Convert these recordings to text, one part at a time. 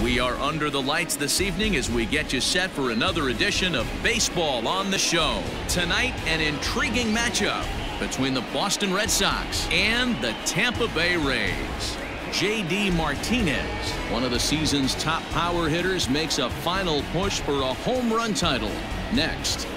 We are under the lights this evening as we get you set for another edition of Baseball on the Show. Tonight, an intriguing matchup between the Boston Red Sox and the Tampa Bay Rays. J.D. Martinez, one of the season's top power hitters, makes a final push for a home run title. Next.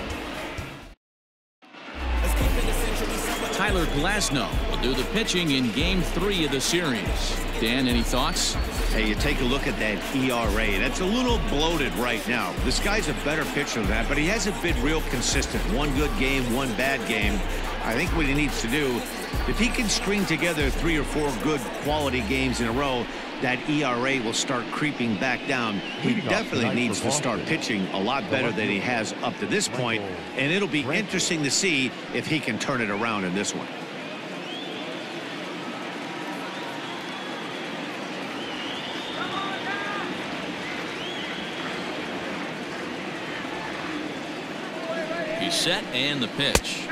Tyler Glasnow will do the pitching in Game 3 of the series. Dan, any thoughts? Hey, you take a look at that ERA. That's a little bloated right now. This guy's a better pitcher than that, but he hasn't been real consistent. One good game, one bad game. I think what he needs to do, if he can string together 3 or 4 good quality games in a row, that ERA will start creeping back down. He definitely needs to start pitching a lot better than he has up to this point, and it'll be interesting to see if he can turn it around in this one. He's set and the pitch.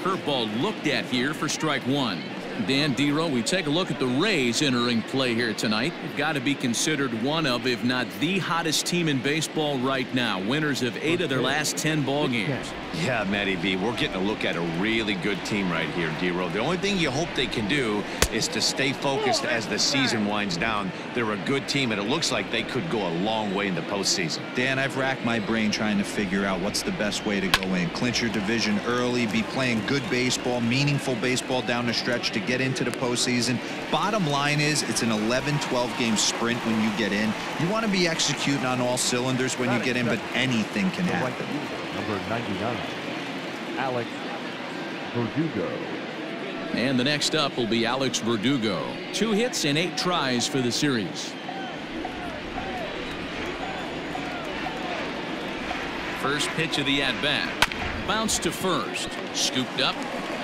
Curveball looked at here for strike 1. Dan, D-Row, we take a look at the Rays entering play here tonight. They've got to be considered one of, if not the hottest team in baseball right now. Winners of 8 of their last 10 ball games. Yeah, Matty V, we're getting a look at a really good team right here, D-Row. The only thing you hope they can do is to stay focused as the season winds down. They're a good team, and it looks like they could go a long way in the postseason. Dan, I've racked my brain trying to figure out what's the best way to go in. Clinch your division early, be playing good baseball, meaningful baseball down the stretch to get into the postseason. Bottom line is it's an 11-12 game sprint when you get in. You want to be executing on all cylinders when you get in, but anything can happen. Number 99, Alex Verdugo. And the next up will be Alex Verdugo. 2 hits and 8 tries for the series. First pitch of the at-bat. Bounce to first. Scooped up.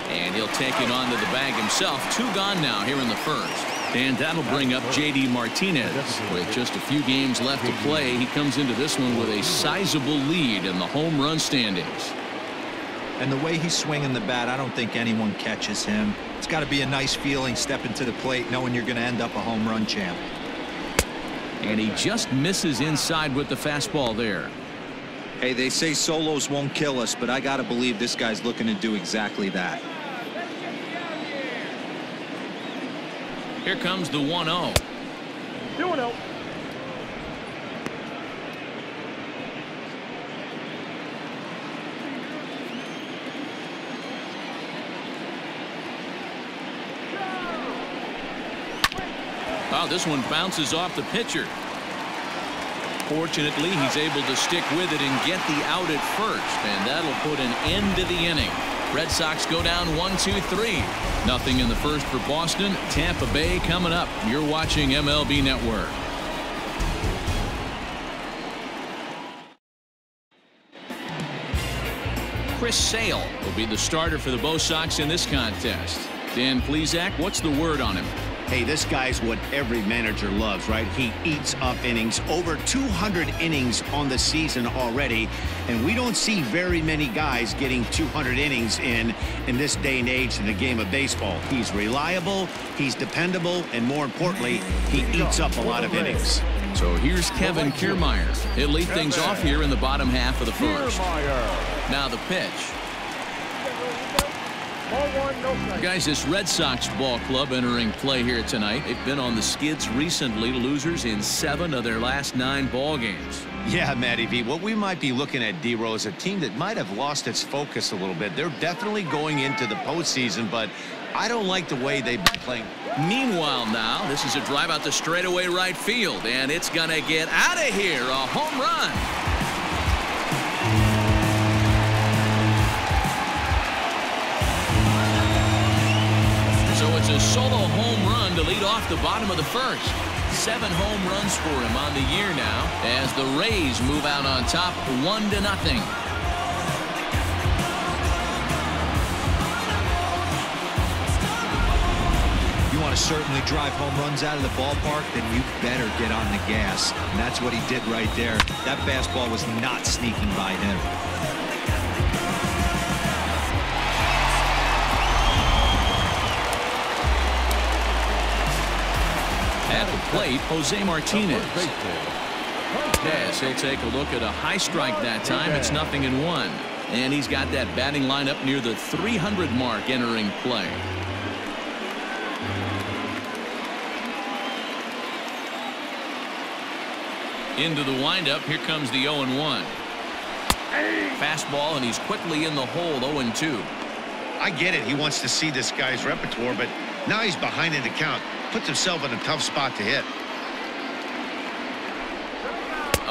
And he'll take it onto the bag himself. 2 gone now here in the first. And that'll bring up J.D. Martinez. With just a few games left to play, he comes into this one with a sizable lead in the home run standings. And the way he's swinging the bat, I don't think anyone catches him. It's got to be a nice feeling stepping to the plate knowing you're going to end up a home run champ. And he just misses inside with the fastball there. Hey, they say solos won't kill us, but I got to believe this guy's looking to do exactly that. Here comes the 1-0. 2-0. Wow, this one bounces off the pitcher. Fortunately, he's able to stick with it and get the out at first, and that'll put an end to the inning. Red Sox go down 1-2-3. Nothing in the first for Boston. Tampa Bay coming up. You're watching MLB Network. Chris Sale will be the starter for the Bo Sox in this contest. Dan Plesac, what's the word on him? Hey, this guy's what every manager loves, right? He eats up innings. Over 200 innings on the season already, and we don't see very many guys getting 200 innings in this day and age in the game of baseball. He's reliable, he's dependable, and more importantly, he eats up a lot of innings. So here's Kevin Kiermaier. He'll lead things off here in the bottom half of the first. Now the pitch. Guys, this Red Sox ball club entering play here tonight. They've been on the skids recently, losers in 7 of their last 9 ball games. Yeah, Matty V, what we might be looking at, D-Row, is a team that might have lost its focus a little bit. They're definitely going into the postseason, but I don't like the way they've been playing. Meanwhile now, this is a drive out the straightaway right field, and it's going to get out of here. A home run. So it's a solo home run to lead off the bottom of the first. 7 home runs for him on the year now as the Rays move out on top 1-0. You want to certainly drive home runs out of the ballpark, then you better get on the gas. And that's what he did right there. That fastball was not sneaking by him. At the plate, Jose Martinez. Yes, he'll take a look at a high strike that time. It's 0-1. And he's got that batting lineup near the 300 mark entering play. Into the windup. Here comes the 0-1. Fastball, and he's quickly in the hole. 0-2. I get it. He wants to see this guy's repertoire, but now he's behind in the count. Puts himself in a tough spot to hit.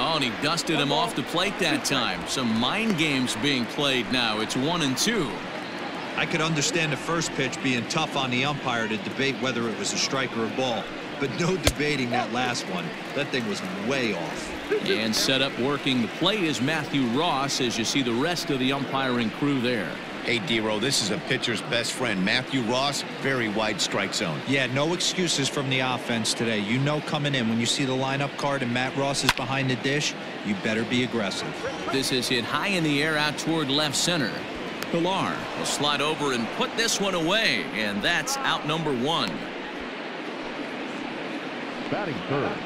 Oh, and he dusted him off the plate that time. Some mind games being played now. It's 1-2. I could understand the first pitch being tough on the umpire to debate whether it was a strike or a ball, but no debating that last one. That thing was way off. And set up working the plate is Matthew Ross, as you see the rest of the umpiring crew there. Hey, D-Row, this is a pitcher's best friend. Matthew Ross, very wide strike zone. Yeah, no excuses from the offense today. You know coming in when you see the lineup card and Matt Ross is behind the dish, you better be aggressive. This is hit high in the air out toward left center. Pilar will slide over and put this one away, and that's out number 1. Batting third,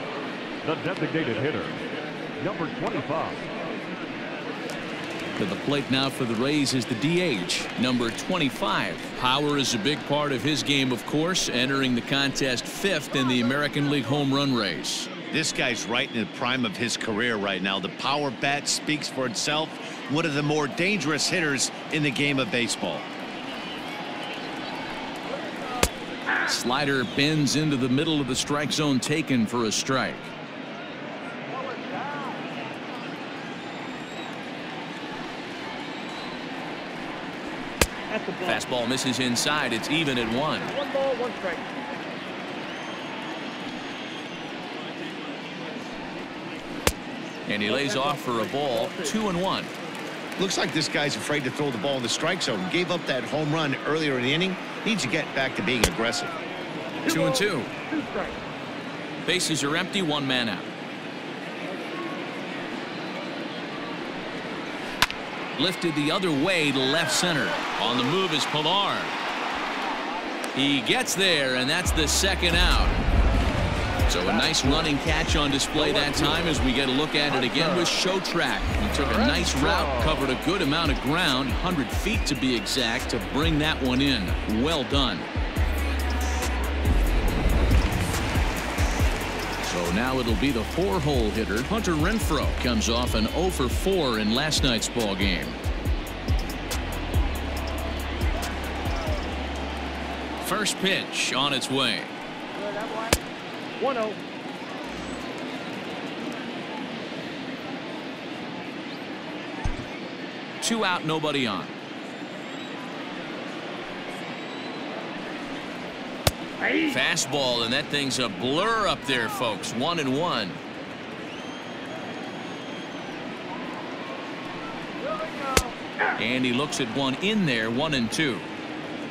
the designated hitter, number 25. To the plate now for the Rays is the DH, number 25. Power is a big part of his game, of course, entering the contest 5th in the American League home run race. This guy's right in the prime of his career right now. The power bat speaks for itself. One of the more dangerous hitters in the game of baseball. Slider bends into the middle of the strike zone, taken for a strike. Fastball misses inside. It's even at 1. 1 ball, 1 strike. And he lays off for a ball. 2-1. Looks like this guy's afraid to throw the ball in the strike zone. Gave up that home run earlier in the inning. Needs to get back to being aggressive. 2-2. 2 strikes. Bases are empty. 1 man out. Lifted the other way to left center. On the move is Pilar. He gets there, and that's the 2nd out. So a nice running catch on display that time as we get a look at it again with Show Track. He took a nice route, covered a good amount of ground, 100 feet to be exact, to bring that one in. Well done. So now it'll be the 4-hole hitter. Hunter Renfroe comes off an 0 for 4 in last night's ball game. First pitch on its way. 1-0. Two out, nobody on. Fastball, and that thing's a blur up there, folks. 1-1. And he looks at one in there. 1-2.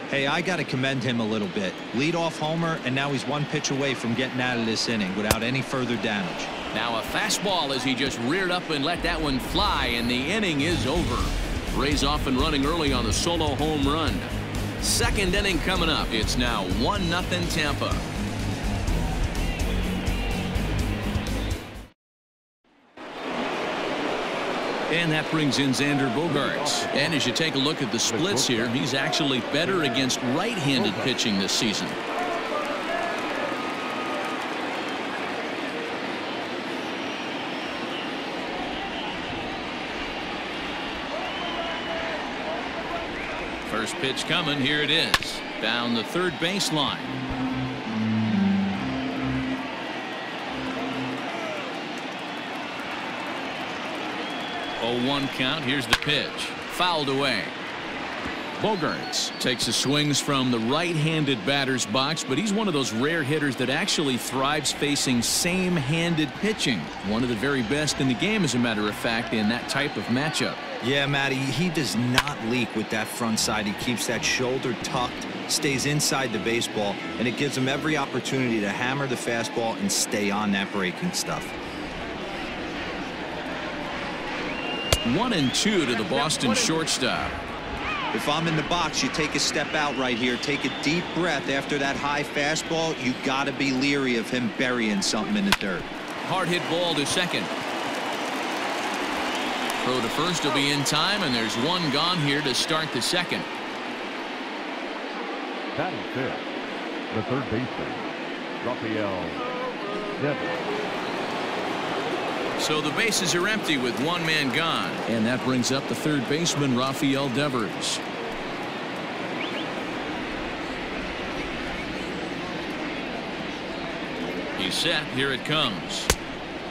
Hey, I got to commend him a little bit. Leadoff homer, and now he's 1 pitch away from getting out of this inning without any further damage. Now a fastball as he just reared up and let that one fly, and the inning is over. Rays off and running early on the solo home run. 2nd inning coming up. It's now 1-0 Tampa. And that brings in Xander Bogaerts. And as you take a look at the splits here, he's actually better against right-handed pitching this season. First pitch coming. Here it is. Down the 3rd baseline. 0-1 count. Here's the pitch. Fouled away. Bogaerts takes the swings from the right-handed batter's box, but he's one of those rare hitters that actually thrives facing same-handed pitching. One of the very best in the game, as a matter of fact, in that type of matchup. Yeah, Matty, he does not leak with that front side. He keeps that shoulder tucked, stays inside the baseball, and it gives him every opportunity to hammer the fastball and stay on that breaking stuff. 1-2 to the Boston shortstop. If I'm in the box, you take a step out right here, take a deep breath after that high fastball. You got to be leery of him burying something in the dirt. Hard hit ball to second. Throw to first will be in time, and there's one gone here to start the second. Batting fifth, the third baseman, Rafael Devers. So the bases are empty with one man gone. And that brings up the third baseman, Rafael Devers. He's set. Here it comes.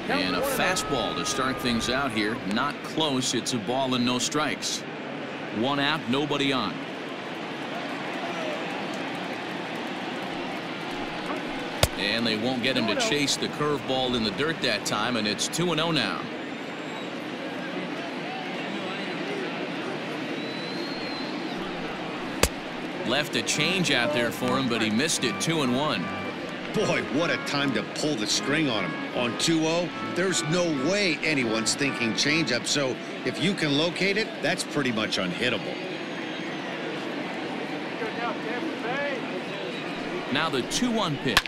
And a fastball to start things out here. Not close. It's a ball and no strikes. One out, nobody on. And they won't get him to chase the curveball in the dirt that time, and it's 2-0 now. Left a change out there for him, but he missed it. 2-1. Boy, what a time to pull the string on him. On 2-0, there's no way anyone's thinking changeup, so if you can locate it, that's pretty much unhittable. Now the 2-1 pitch.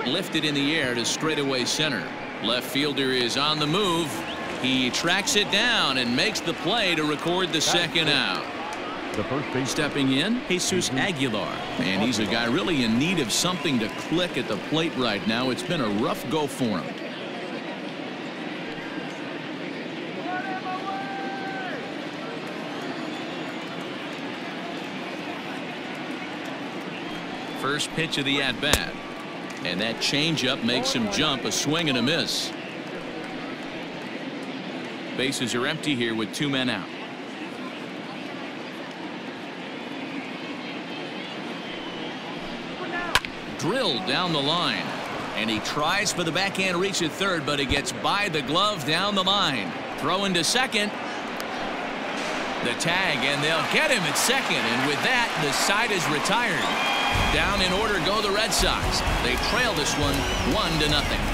Lifted in the air to straightaway center. Left fielder is on the move. He tracks it down and makes the play to record the second out. The first base. Stepping in, Jesus Aguilar. And he's a guy really in need of something to click at the plate right now. It's been a rough go for him. First pitch of the at-bat. And that changeup makes him jump. A swing and a miss. Bases are empty here with two men out. Drilled down the line. And he tries for the backhand reach at third, but he gets by the glove down the line. Throw into second. The tag, and they'll get him at second. And with that, the side is retired. Down in order go the Red Sox. They trail this one 1-0.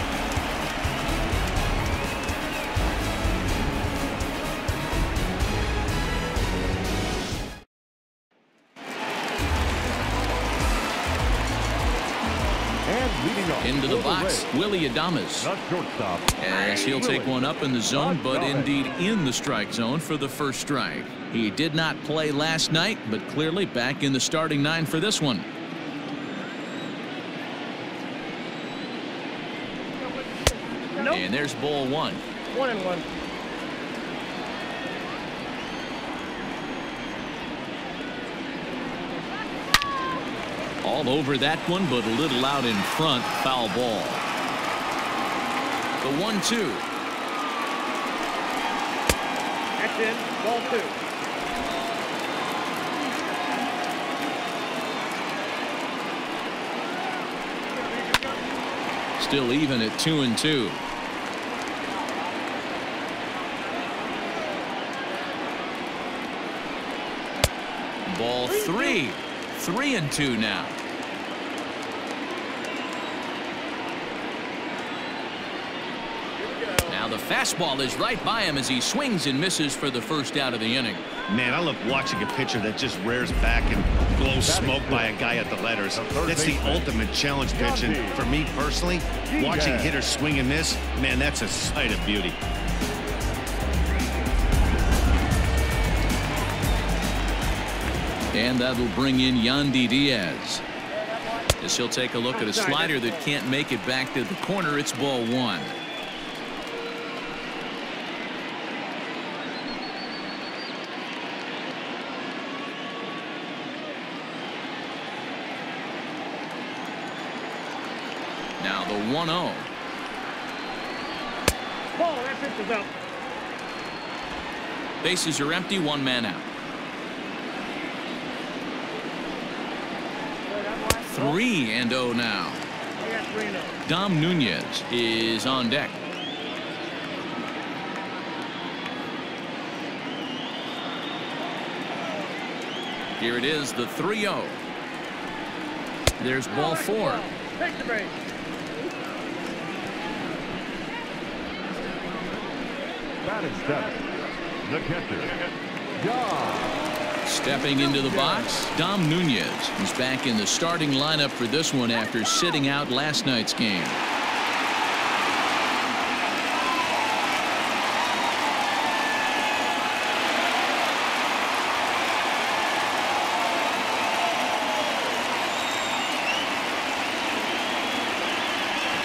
Into the box, Willie Adames. As he'll take one up in the zone, but indeed in the strike zone for the first strike. He did not play last night, but clearly back in the starting nine for this one. And there's ball one. 1-1. All over that one, but a little out in front. Foul ball. The 1-2. That's in. Ball 2. Still even at 2-2. Ball 3. 3-2 now. Now the fastball is right by him as he swings and misses for the first out of the inning. Man, I love watching a pitcher that just rears back and blows smoke by a guy at the letters. That's the ultimate challenge pitch, and for me personally, watching hitters swing and miss, man, that's a sight of beauty. And that'll bring in Yandy Diaz. As he'll take a look at a slider that can't make it back to the corner. It's ball one. Now the 1-0. Ball, that pitch is out. Bases are empty, one man out. 3-0 now. Dom Nunez is on deck. Here it is, the 3-0. There's ball 4. Take the base. Batting seventh, the catcher, John. Stepping into the box, Dom Nunez. He's back in the starting lineup for this one after sitting out last night's game.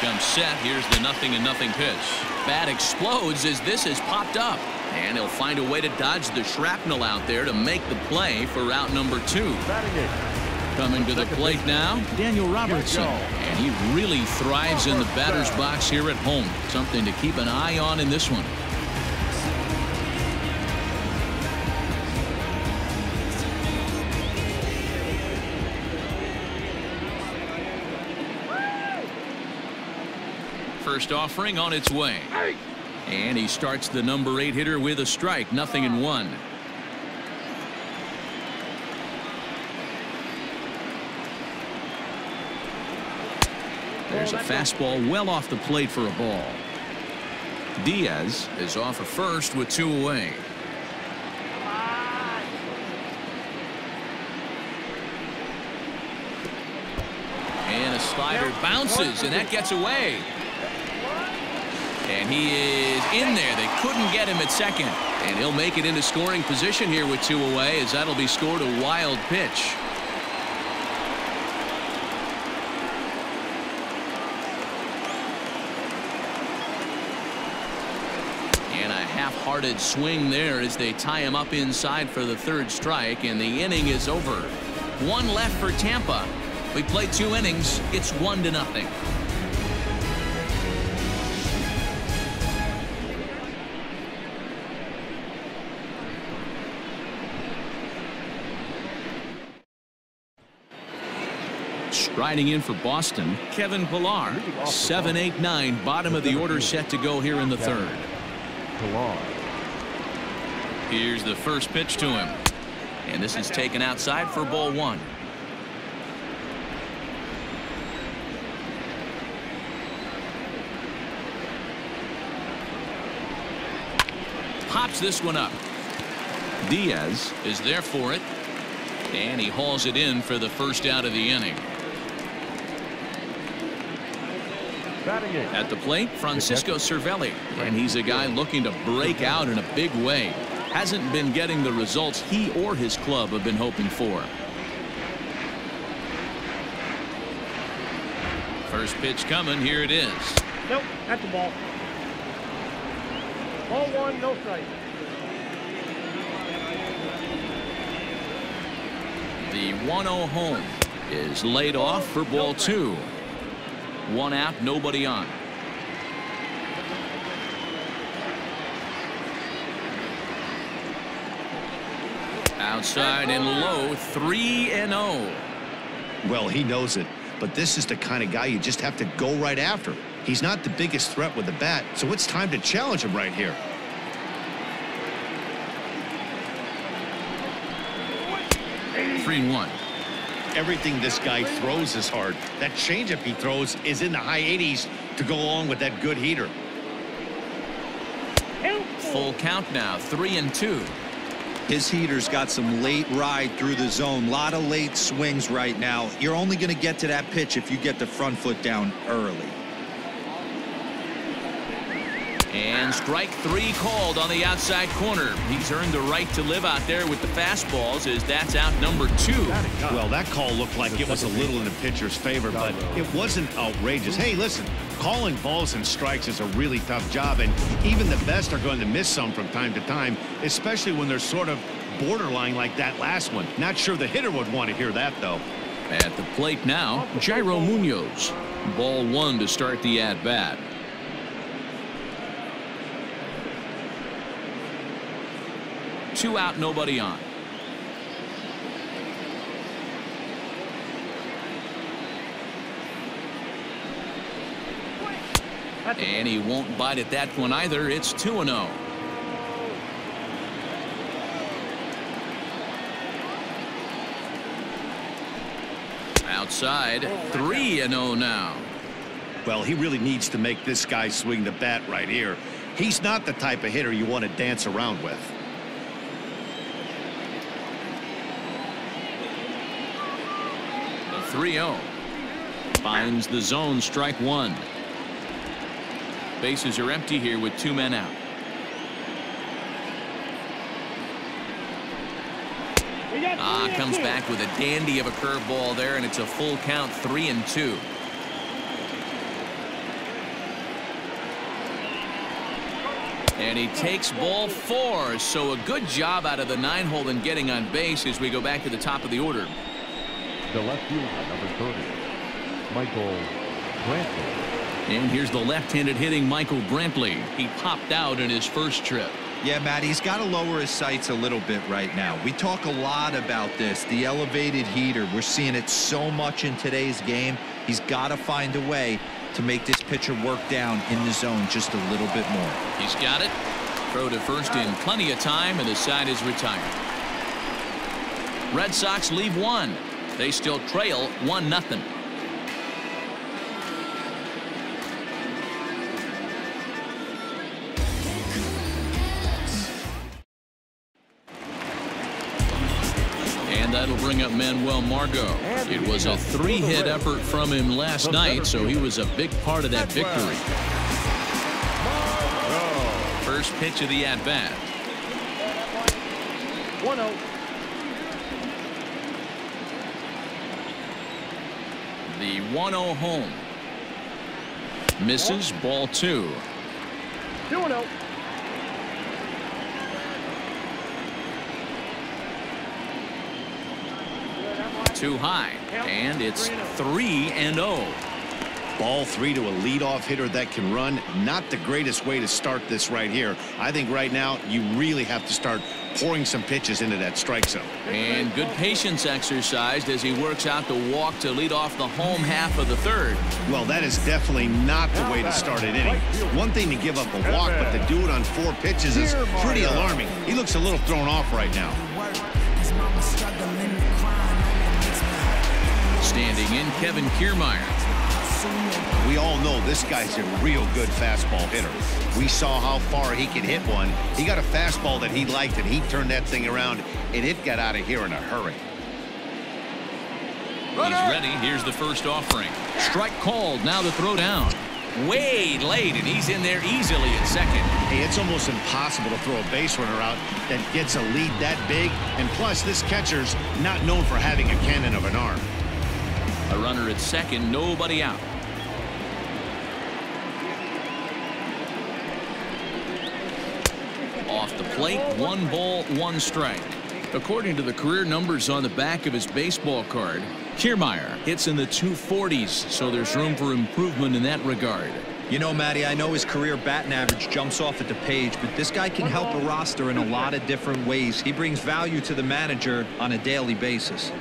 Comes set. Here's the 0-0 pitch. Bat explodes as this has popped up. And he'll find a way to dodge the shrapnel out there to make the play for out number 2. Coming to the plate now, Daniel Robertson. And he really thrives in the batter's box here at home. Something to keep an eye on in this one. First offering on its way. And he starts the number 8 hitter with a strike, 0-1. There's a fastball well off the plate for a ball. Diaz is off at first with 2 away. And a slider bounces, and that gets away. And he is in there. They couldn't get him at second. And he'll make it into scoring position here with 2 away, as that'll be scored a wild pitch. And a half-hearted swing there as they tie him up inside for the 3rd strike, and the inning is over. 1 left for Tampa. We played 2 innings. It's 1-0. Riding in for Boston, Kevin Pillar. 7-8-9, bottom of the order set to go here in the 3rd. Here's the first pitch to him. And this is taken outside for ball 1. Pops this one up. Diaz is there for it. And he hauls it in for the first out of the inning. At the plate, Francisco Cervelli, and he's a guy looking to break out in a big way. Hasn't been getting the results he or his club have been hoping for. First pitch coming. Here it is. Nope, that's the ball. Ball 1, no strike. The 1-0 home is laid off for ball 2. 1 out, nobody on. Outside and low, 3-0. Well, he knows it, but this is the kind of guy you just have to go right after. He's not the biggest threat with the bat, so it's time to challenge him right here. Three and 1. Everything this guy throws is hard. That changeup he throws is in the high 80s to go along with that good heater. Full count now, 3-2. His heater's got some late ride through the zone. A lot of late swings right now. You're only going to get to that pitch if you get the front foot down early. And strike 3 called on the outside corner. He's earned the right to live out there with the fastballs, as that's out number 2. Well, that call looked like it was a little in the pitcher's favor, but it wasn't outrageous. Hey, listen, calling balls and strikes is a really tough job, and even the best are going to miss some from time to time, especially when they're sort of borderline like that last one. Not sure the hitter would want to hear that, though. At the plate now, Jairo Munoz. Ball 1 to start the at-bat. Two out, nobody on. And he won't bite at that one either. It's 2-0. Outside, 3-0 now. Well, he really needs to make this guy swing the bat right here. He's not the type of hitter you want to dance around with. 3-0. Finds the zone, strike one. Bases are empty here with 2 men out. Comes back with a dandy of a curveball there, and it's a full count, 3-2. And he takes ball 4, so a good job out of the 9-hole in getting on base as we go back to the top of the order. The left fielder, number 30, Michael Brantley. And here's the left-handed hitting Michael Brantley. He popped out in his first trip. Yeah, Matt, he's got to lower his sights a little bit right now. We talk a lot about this, the elevated heater. We're seeing it so much in today's game. He's got to find a way to make this pitcher work down in the zone just a little bit more. He's got it. Throw to first in plenty of time, and the side is retired. Red Sox leave 1. They still trail 1-0. That'll bring up Manuel Margot. It was a 3-hit effort from him last night, so he was a big part of that victory. First pitch of the at-bat. 1-0. The 1-0 home. Misses, ball 2. 2-0. Too high, and it's 3-0. Ball 3 to a leadoff hitter that can run. Not the greatest way to start this right here. I think right now you really have to start pouring some pitches into that strike zone. And good patience exercised as he works out the walk to lead off the home half of the third. Well, that is definitely not the way to start an inning. One thing to give up a walk, but to do it on 4 pitches is pretty alarming. He looks a little thrown off right now. Standing in, Kevin Kiermaier. We all know this guy's a real good fastball hitter. We saw how far he can hit one. He got a fastball that he liked, and he turned that thing around, and it got out of here in a hurry. He's ready. Here's the first offering. Strike called. Now the throw down. Way late, and he's in there easily at second. Hey, it's almost impossible to throw a base runner out that gets a lead that big, and plus this catcher's not known for having a cannon of an arm. A runner at second, nobody out. Off the plate, 1 ball, 1 strike. According to the career numbers on the back of his baseball card, Kiermaier hits in the 240s, so there's room for improvement in that regard. You know, Matty, I know his career batting average jumps off at the page, but this guy can help a roster in a lot of different ways. He brings value to the manager on a daily basis.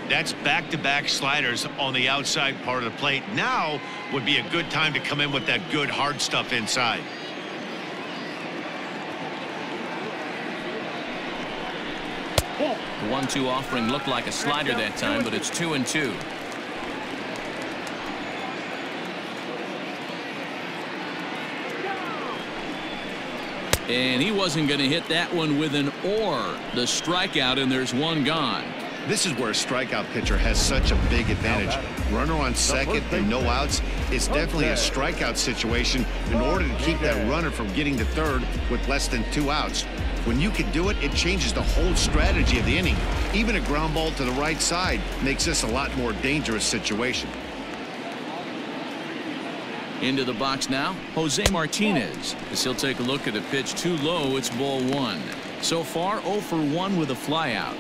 That's back-to-back sliders on the outside part of the plate. Now would be a good time to come in with that good hard stuff inside. The 1-2 offering looked like a slider that time, but it's 2-2. And he wasn't going to hit that one with an or. The strikeout, and there's 1 gone. This is where a strikeout pitcher has such a big advantage. Runner on second and no outs. It's definitely a strikeout situation in order to keep that runner from getting to third with less than 2 outs. When you can do it, it changes the whole strategy of the inning. Even a ground ball to the right side makes this a lot more dangerous situation. Into the box now, Jose Martinez. As he'll take a look at a pitch too low, it's ball 1. So far, 0 for 1 with a flyout.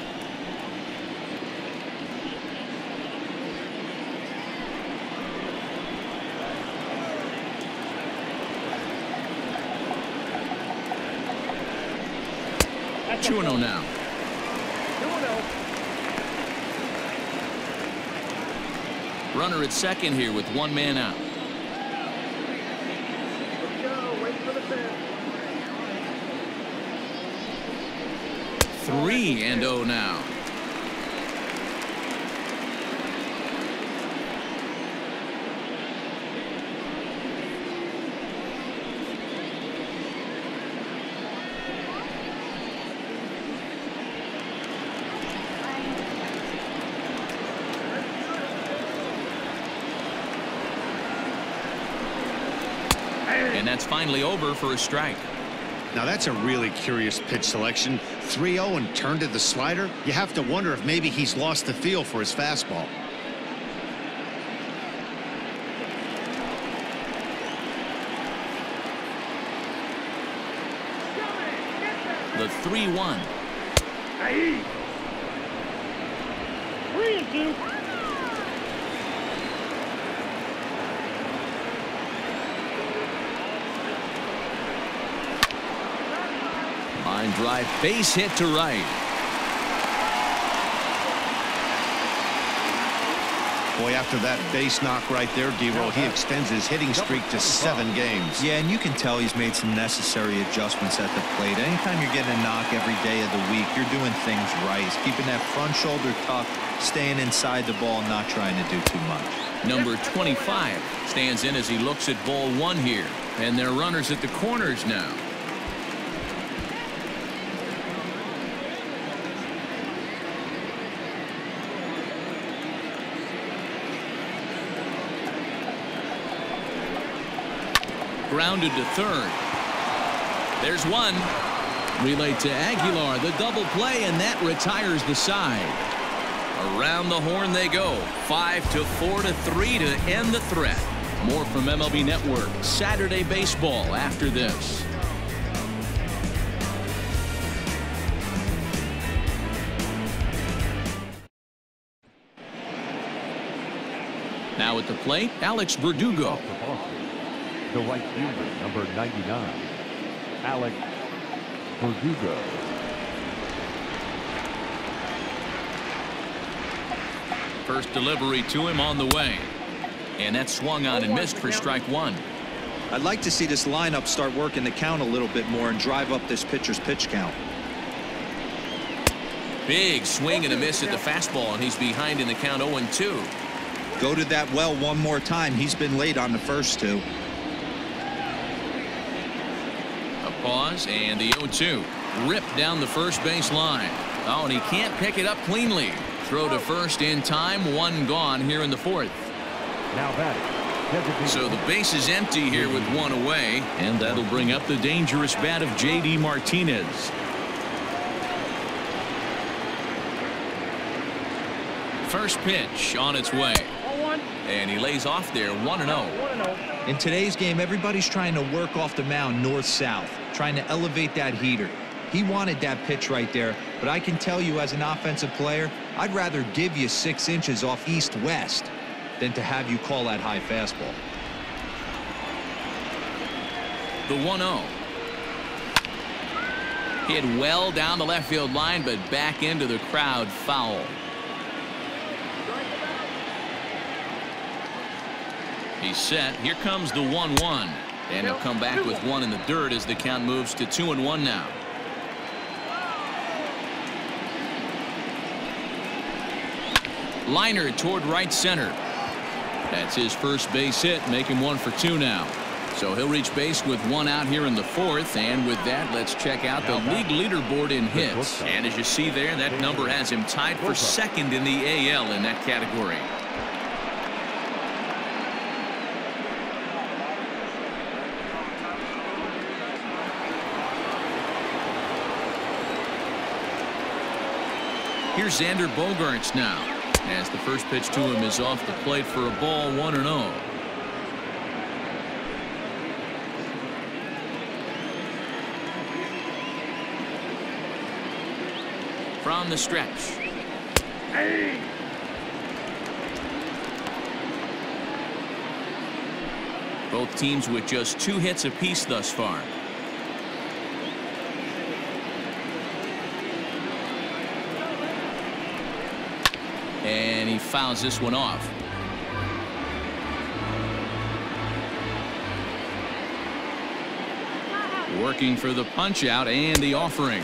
That's 2-0 now. 2-0. Runner at second here with 1 man out. Wait for the pitch. 3-0 now. And that's finally over for a strike. Now that's a really curious pitch selection. 3-0 and turned to the slider. You have to wonder if maybe he's lost the feel for his fastball. The 3-1. Hey. 3-2. Line drive, base hit to right. Boy, after that base knock right there, D-Roll, he extends his hitting streak to 7 games. Yeah, and you can tell he's made some necessary adjustments at the plate. Anytime you're getting a knock every day of the week, you're doing things right. He's keeping that front shoulder tucked, staying inside the ball, not trying to do too much. Number 25 stands in as he looks at ball 1 here. And they're runners at the corners now. Grounded to third. There's one. Relayed to Aguilar, the double play, and that retires the side. Around the horn they go. 5-4 to 3 to end the threat. More from MLB Network Saturday Baseball after this. Now at the plate, Alex Verdugo. The right fielder, number 99, Alex Verdugo. First delivery to him on the way. And that swung on and missed for strike 1. I'd like to see this lineup start working the count a little bit more and drive up this pitcher's pitch count. Big swing and a miss at the fastball, and he's behind in the count 0-2. Go to that well one more time. He's been late on the first 2. Pause and the 0-2. Ripped down the first base line. Oh, and he can't pick it up cleanly. Throw to first in time. 1 gone here in the 4th. Now batting. So the base is empty here with 1 away, and that'll bring up the dangerous bat of J.D. Martinez. First pitch on its way. And he lays off there 1-0. In today's game, everybody's trying to work off the mound north-south, trying to elevate that heater. He wanted that pitch right there, but I can tell you as an offensive player, I'd rather give you 6 inches off east-west than to have you call that high fastball. The 1-0. Hit well down the left field line, but back into the crowd, foul. He's set. Here comes the 1-1. And he'll come back with 1 in the dirt as the count moves to 2-1 now. Liner toward right center. That's his first base hit, make him 1 for 2 now. So he'll reach base with 1 out here in the 4th. And with that, let's check out the league leaderboard in hits. And as you see there, that number has him tied for 2nd in the AL in that category. Here's Xander Bogaerts now, as the first pitch to him is off the plate for a ball, 1-0. From the stretch. Hey. Both teams with just 2 hits apiece thus far. And he fouls this one off. Working for the punch out and the offering.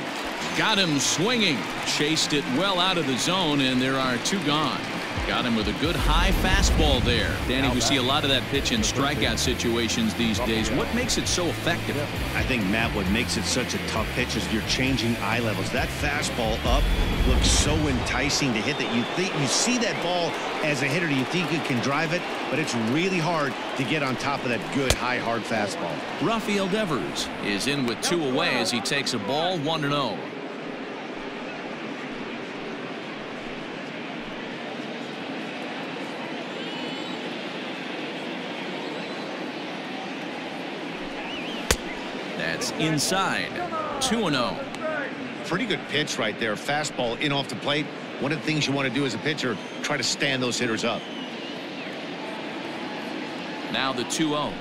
Got him swinging. Chased it well out of the zone, and there are 2 gone. Got him with a good high fastball there. Danny, we see a lot of that pitch in strikeout situations these days. What makes it so effective? I think, Matt, what makes it such a tough pitch is you're changing eye levels. That fastball up looks so enticing to hit that you see that ball as a hitter, you think you can drive it, but it's really hard to get on top of that good high hard fastball. Rafael Devers is in with 2 away as he takes a ball 1-0. That's inside. 2-0. Pretty good pitch right there. Fastball in off the plate. One of the things you want to do as a pitcher, try to stand those hitters up. Now the 2-0.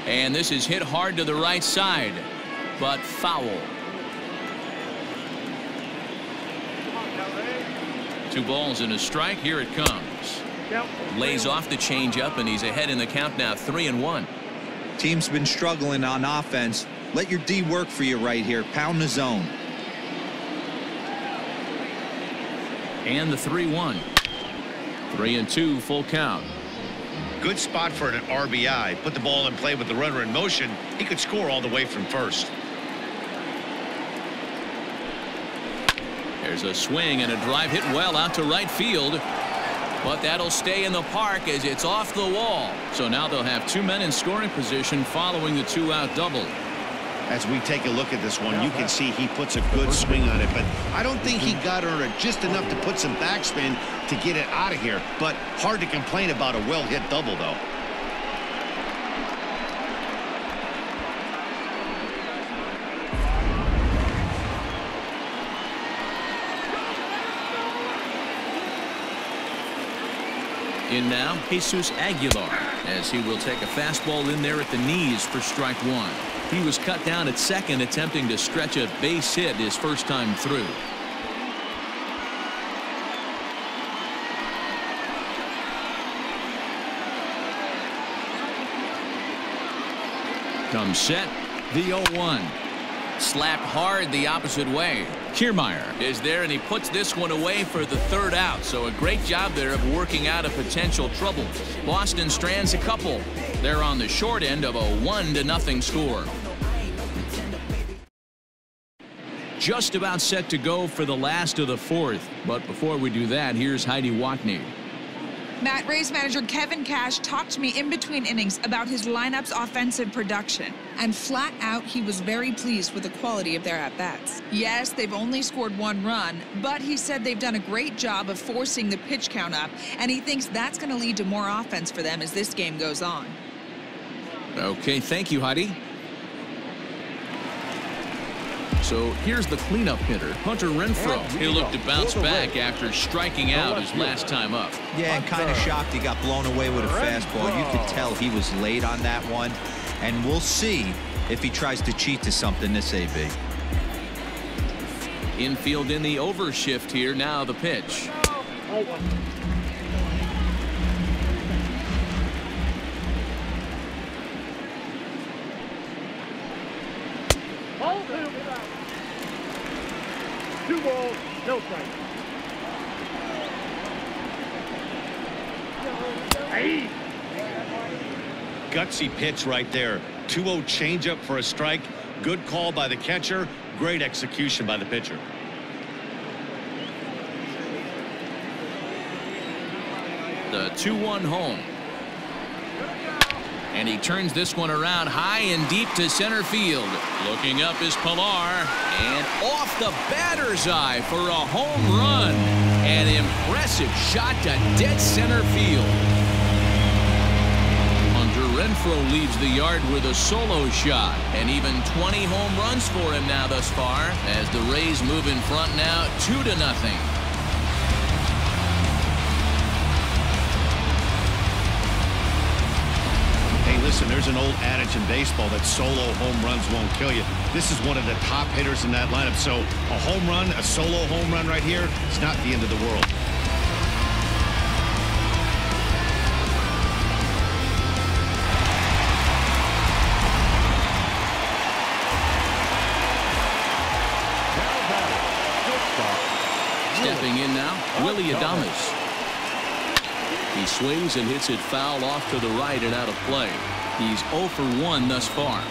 And this is hit hard to the right side, but foul. 2 balls and a strike. Here it comes. Lays off the changeup, and he's ahead in the count now, 3-1. Team's been struggling on offense. Let your D work for you right here. Pound the zone. And the 3-1. 3-2, full count. Good spot for an RBI. Put the ball in play with the runner in motion. He could score all the way from first. There's a swing and a drive hit well out to right field. But that'll stay in the park as it's off the wall. So now they'll have 2 men in scoring position following the 2-out double. As we take a look at this one, you can see he puts a good swing on it, but I don't think he got her just enough to put some backspin to get it out of here. But hard to complain about a well-hit double, though. In now, Jesus Aguilar, as he will take a fastball in there at the knees for strike 1. He was cut down at second, attempting to stretch a base hit his first time through. Comes set, the 0-1. Slapped hard the opposite way. Kiermaier is there, and he puts this one away for the 3rd out. So a great job there of working out a potential trouble. Boston strands a couple. They're on the short end of a 1-0 score. Just about set to go for the last of the 4th. But before we do that, here's Heidi Watney. Matt, Rays manager Kevin Cash talked to me in between innings about his lineup's offensive production. And flat out, he was very pleased with the quality of their at-bats. Yes, they've only scored 1 run, but he said they've done a great job of forcing the pitch count up, and he thinks that's going to lead to more offense for them as this game goes on. Okay, thank you, Heidi. So here's the cleanup hitter, Hunter Renfroe. He'll look to bounce back after striking out his last time up. Yeah, and kind of shocked he got blown away with a fastball. You could tell he was late on that one. And we'll see if he tries to cheat to something this AB. Infield in the overshift here. Now the pitch. Two balls, no strike. Hey. Gutsy pitch right there. 2-0 changeup for a strike. Good call by the catcher. Great execution by the pitcher. The 2-1 home. And he turns this one around high and deep to center field. Looking up is Pilar. And off the batter's eye for a home run. An impressive shot to dead center field. Hunter Renfroe leads the yard with a solo shot. And even 20 home runs for him now thus far. As the Rays move in front now 2-0. Listen, there's an old adage in baseball that solo home runs won't kill you. This is one of the top hitters in that lineup. So a home run, a solo home run right here, it's not the end of the world. Stepping in now, Willie Adames. swings and hits it foul off to the right and out of play. He's 0 for 1 thus far.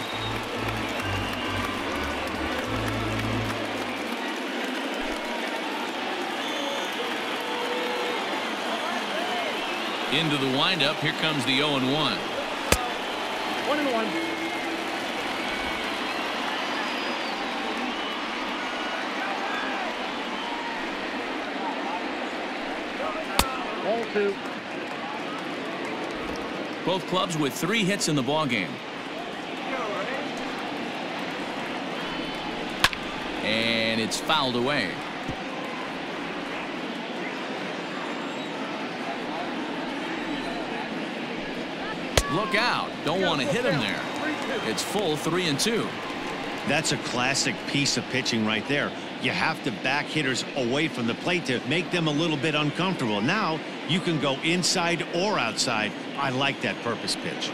Into the windup. Here comes the 0-1. 1-1. Ball 2. Both clubs with 3 hits in the ballgame. And it's fouled away. Look out. Don't want to hit him there. It's full 3-2. That's a classic piece of pitching right there. You have to back hitters away from the plate to make them a little bit uncomfortable. Now you can go inside or outside. I like that purpose pitch.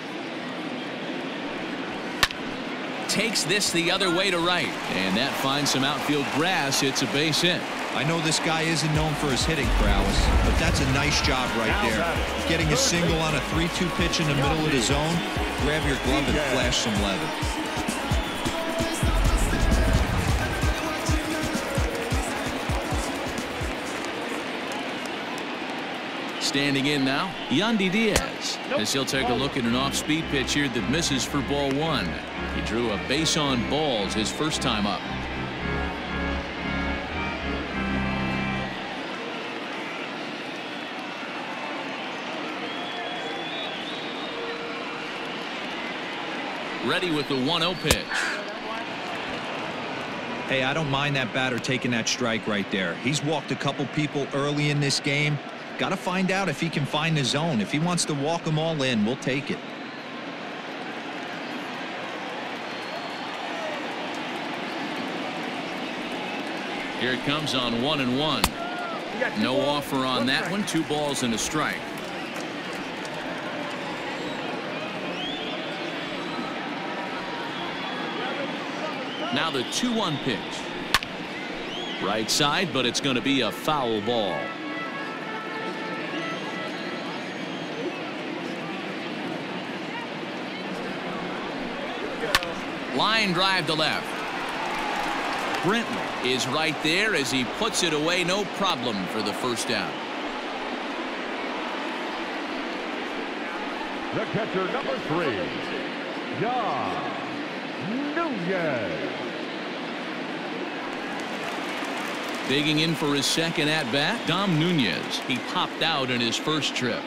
Takes this the other way to right. And that finds some outfield grass. It's a base hit. I know this guy isn't known for his hitting prowess, but that's a nice job right there. Getting a single on a 3-2 pitch in the middle of the zone. Grab your glove and flash some leather. Standing in now, Yandy Diaz, as he'll take a look at an off-speed pitch here that misses for ball 1. He drew a base on balls his first time up. Ready with the 1-0 pitch. Hey, I don't mind that batter taking that strike right there. He's walked a couple people early in this game. Got to find out if he can find the zone. If he wants to walk them all in, we'll take it. Here it comes on 1-1. No offer on that one. 2 balls and a strike. Now the 2-1 pitch. Right side, but it's going to be a foul ball. Line drive to left. Brenton is right there as he puts it away. No problem for the first down. The catcher, number 3, John Nunez. Digging in for his second at-bat, Dom Nunez. He popped out in his first trip.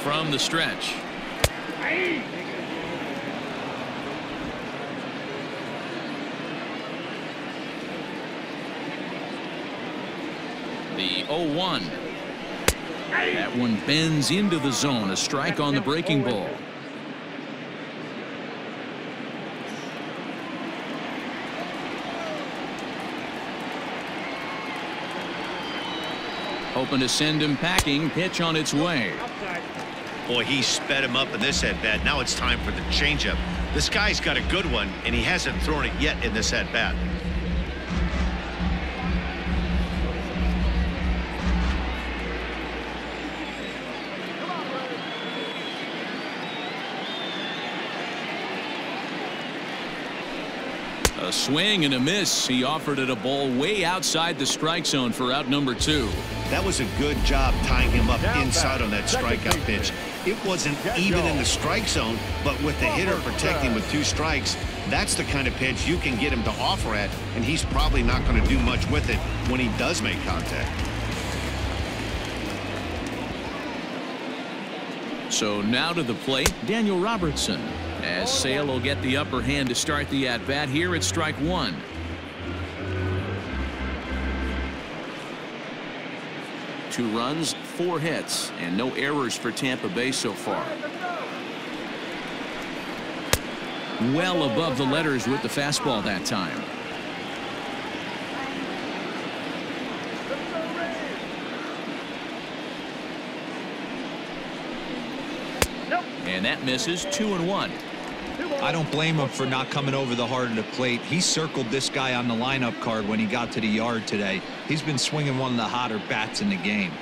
From the stretch. The 0-1. That one bends into the zone. A strike on the breaking ball. Hoping to send him packing. Pitch on its way. Boy, he sped him up in this at-bat. Now it's time for the changeup. This guy's got a good one, and he hasn't thrown it yet in this at-bat. A swing and a miss. He offered it a ball way outside the strike zone for out number 2. That was a good job tying him up inside on that strikeout pitch. It wasn't even in the strike zone, but with the hitter protecting with 2 strikes, that's the kind of pitch you can get him to offer at, and he's probably not going to do much with it when he does make contact. So now to the plate, Daniel Robertson, as Sale will get the upper hand to start the at-bat here at strike 1. Two runs, 4 hits, and no errors for Tampa Bay so far. Well above the letters with the fastball that time. And that misses. 2-1. I don't blame him for not coming over the heart of the plate. He circled this guy on the lineup card when he got to the yard today. He's been swinging one of the hotter bats in the game.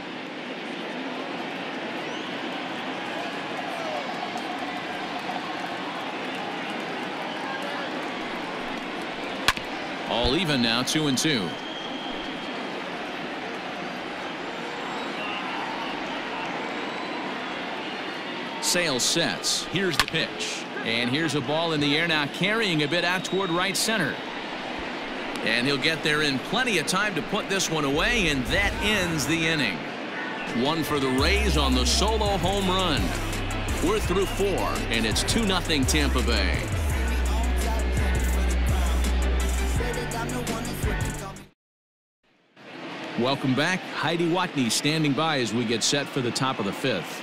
All even now, 2-2. Sales sets. Here's the pitch. And here's a ball in the air now, carrying a bit out toward right center. And he'll get there in plenty of time to put this one away, and that ends the inning. One for the Rays on the solo home run. We're through 4, and it's 2-0 Tampa Bay. Welcome back. Heidi Watney standing by as we get set for the top of the 5th.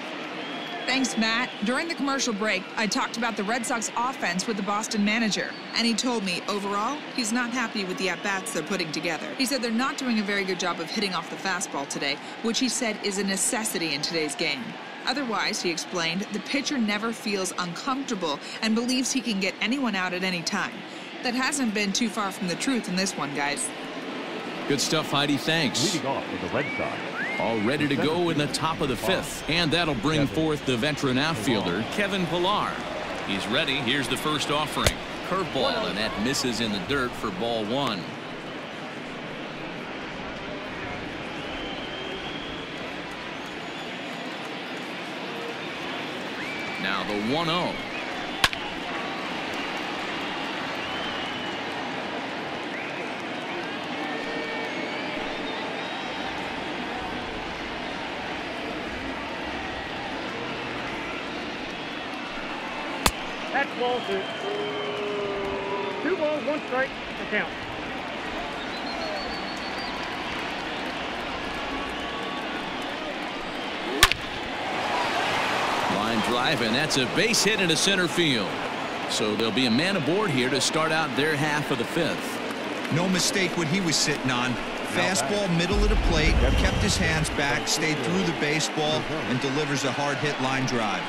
Thanks, Matt. During the commercial break, I talked about the Red Sox offense with the Boston manager, and he told me, overall, he's not happy with the at-bats they're putting together. He said they're not doing a very good job of hitting off the fastball today, which he said is a necessity in today's game. Otherwise, he explained, the pitcher never feels uncomfortable and believes he can get anyone out at any time. That hasn't been too far from the truth in this one, guys. Good stuff, Heidi. Thanks. Leading off with the Red Sox. All ready to go in the top of the 5th. And that'll bring forth the veteran outfielder, Kevin Pillar. He's ready. Here's the first offering. Curveball, and that misses in the dirt for ball 1. Now the 1-0. That's ball 2. 2 balls, 1 strike, the count. Line drive, and that's a base hit into center field. So there'll be a man aboard here to start out their half of the 5th. No mistake what he was sitting on. Fastball, middle of the plate, kept his hands back, stayed through the baseball, and delivers a hard hit line drive.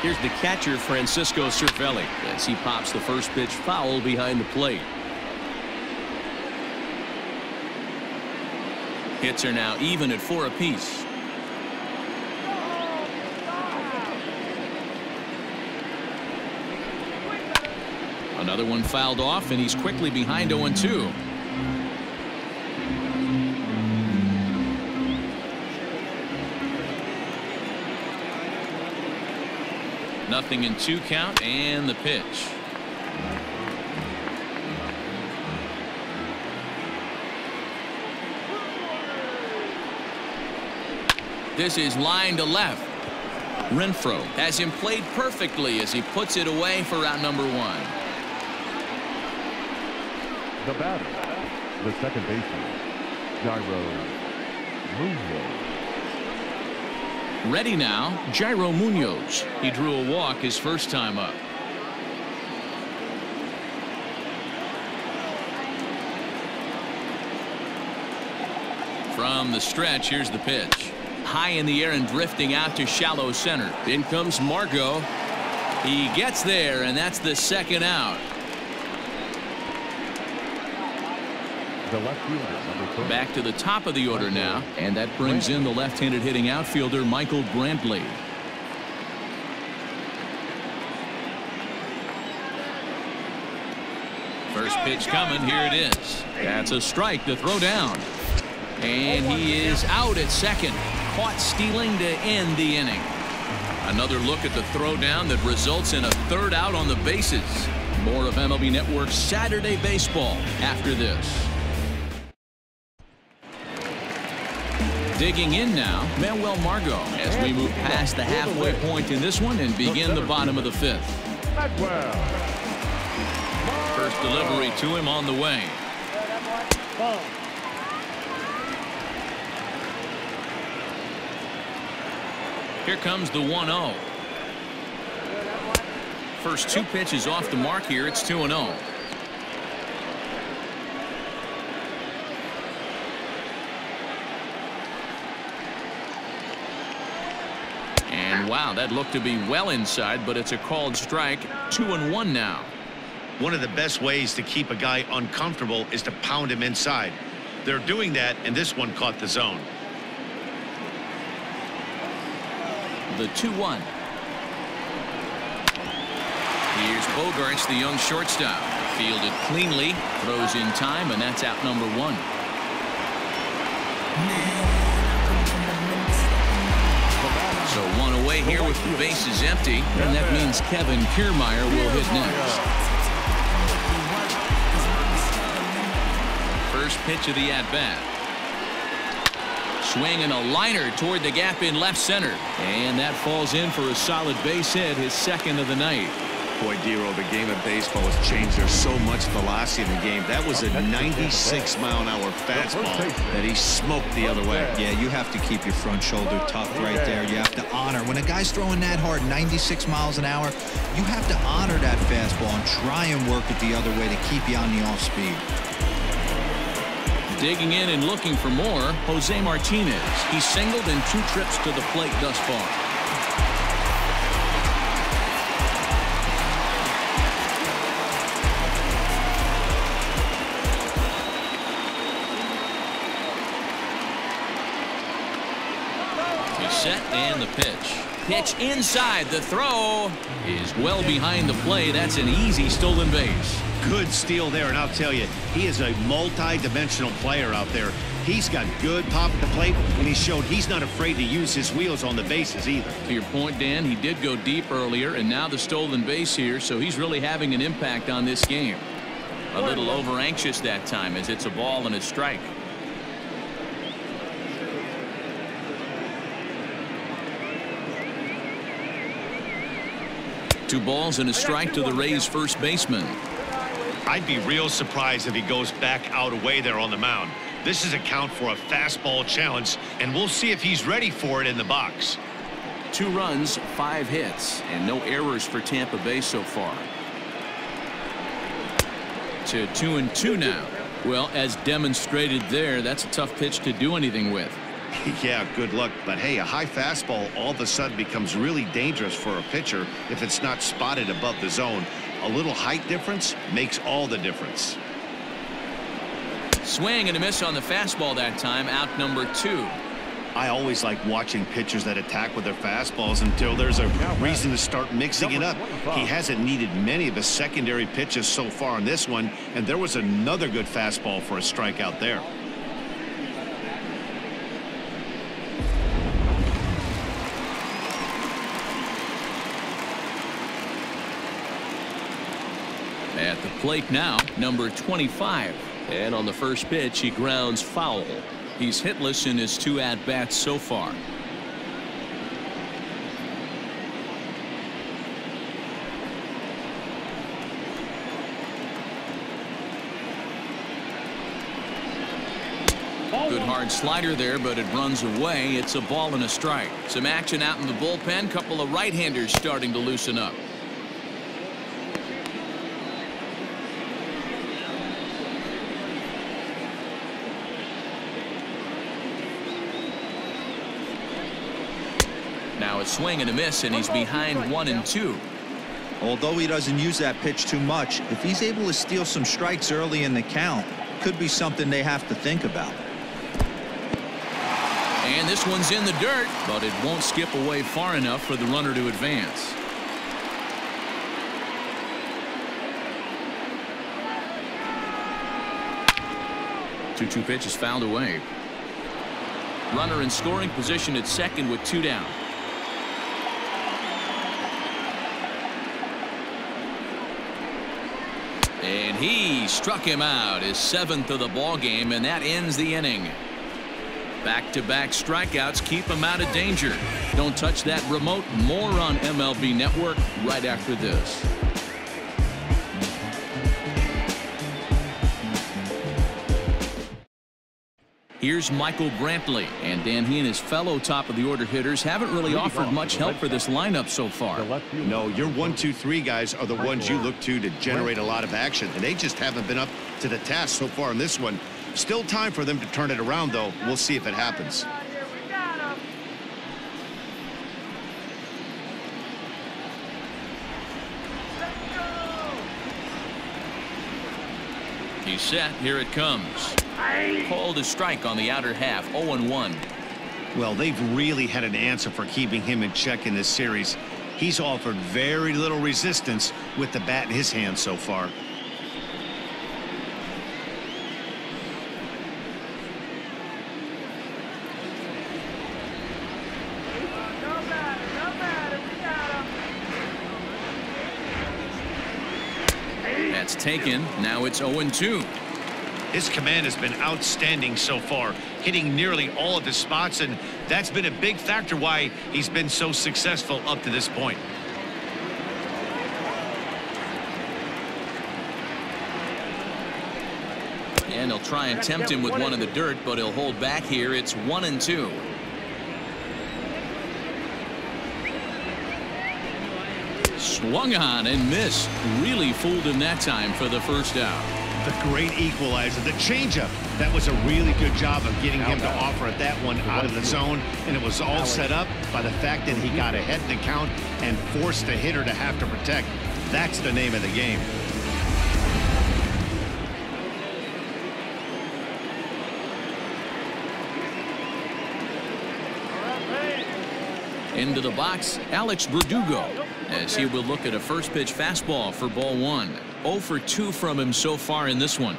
Here's the catcher, Francisco Cervelli, as he pops the first pitch foul behind the plate. Hits are now even at 4 apiece. Another one fouled off, and he's quickly behind 0-2. Nothing in 2 count, and the pitch. This is line to left. Renfroe has him played perfectly as he puts it away for round number 1. The batter, the second baseman, Jairo Munoz. Ready now, Jairo Munoz. He drew a walk his first time up. From the stretch, here's the pitch. High in the air and drifting out to shallow center. In comes Margot. He gets there, and that's the second out. The left fielder, number 4. Back to the top of the order now, and that brings in the left-handed hitting outfielder Michael Brantley. First pitch coming, here it is. That's a strike to throw down. And he is out at second. Caught stealing to end the inning. Another look at the throwdown that results in a third out on the bases. More of MLB Network's Saturday Baseball after this. Digging in now, Manuel Margot, as we move past the halfway point in this one and begin the bottom of the 5th. First delivery to him on the way. Here comes the 1-0. First 2 pitches off the mark here. It's 2-0. And wow, that looked to be well inside, but it's a called strike. 2-1 now. One of the best ways to keep a guy uncomfortable is to pound him inside. They're doing that, and this one caught the zone. The 2-1. Here's Bogarts, the young shortstop. Fielded cleanly, throws in time, and that's out number 1. So 1 away here with the bases empty, and that means Kevin Kiermaier will hit next. First pitch of the at-bat. Swinging a liner toward the gap in left center, and that falls in for a solid base hit, his second of the night. Boy, Dero, the game of baseball has changed. There's so much velocity in the game. That was a 96-mile-an-hour fastball that he smoked the other way. Yeah, you have to keep your front shoulder tucked right there. You have to honor. When a guy's throwing that hard, 96 miles an hour, you have to honor that fastball and try and work it the other way to keep you on the off-speed. Digging in and looking for more, Jose Martinez. He's singled in 2 trips to the plate thus far. Set and the pitch. Pitch inside. The throw is well behind the play. That's an easy stolen base. Good steal there, and I'll tell you, he is a multi-dimensional player out there. He's got good pop at the plate, and he showed he's not afraid to use his wheels on the bases either. To your point, Dan, he did go deep earlier, and now the stolen base here, so he's really having an impact on this game. A little over anxious that time as it's a ball and a strike. 2 balls and a strike to the Rays' first baseman. I'd be real surprised if he goes back out away there on the mound. This is a count for a fastball challenge, and we'll see if he's ready for it in the box. 2 runs, 5 hits, and no errors for Tampa Bay so far. To 2-2 now. Well, as demonstrated there, that's a tough pitch to do anything with. Yeah, good luck. But hey, a high fastball all of a sudden becomes really dangerous for a pitcher if it's not spotted above the zone. A little height difference makes all the difference. Swing and a miss on the fastball that time. Out number 2. I always like watching pitchers that attack with their fastballs until there's a reason to start mixing it up. He hasn't needed many of his secondary pitches so far in this one, and there was another good fastball for a strikeout there. At the plate now, number 25. And on the first pitch, he grounds foul. He's hitless in his 2 at-bats so far. Good hard slider there, but it runs away. It's a ball and a strike. Some action out in the bullpen. Couple of right-handers starting to loosen up. Now a swing and a miss, and he's behind 1-2. Although he doesn't use that pitch too much, if he's able to steal some strikes early in the count, could be something they have to think about. And this one's in the dirt, but it won't skip away far enough for the runner to advance. Two pitch is fouled away. Runner in scoring position at second with 2 down. And he struck him out, his 7th of the ball game, and that ends the inning. Back-to-back strikeouts keep him out of danger. Don't touch that remote. More on MLB Network right after this. Here's Michael Brantley, and Dan, he and his fellow top-of-the-order hitters haven't really offered much help for this lineup so far. No, your 1, 2, 3 guys are the ones you look to generate a lot of action, and they just haven't been up to the task so far in this one. Still time for them to turn it around, though. We'll see if it happens. He's set. Here it comes. Called a strike on the outer half. 0-1. Well, they've really had an answer for keeping him in check in this series. He's offered very little resistance with the bat in his hand so far. That's taken. Now it's 0-2. His command has been outstanding so far, hitting nearly all of his spots, and that's been a big factor why he's been so successful up to this point. And he'll try and tempt him with one in the dirt, but he'll hold back here. It's 1-2. Swung on and missed. Really fooled him that time for the first out. The great equalizer, the changeup. That was a really good job of getting him to offer at that one out of the zone, and it was all set up by the fact that he got ahead in the count and forced the hitter to have to protect. That's the name of the game. Into the box, Alex Verdugo, as he will look at a first pitch fastball for ball 1. 0 for 2 from him so far in this one.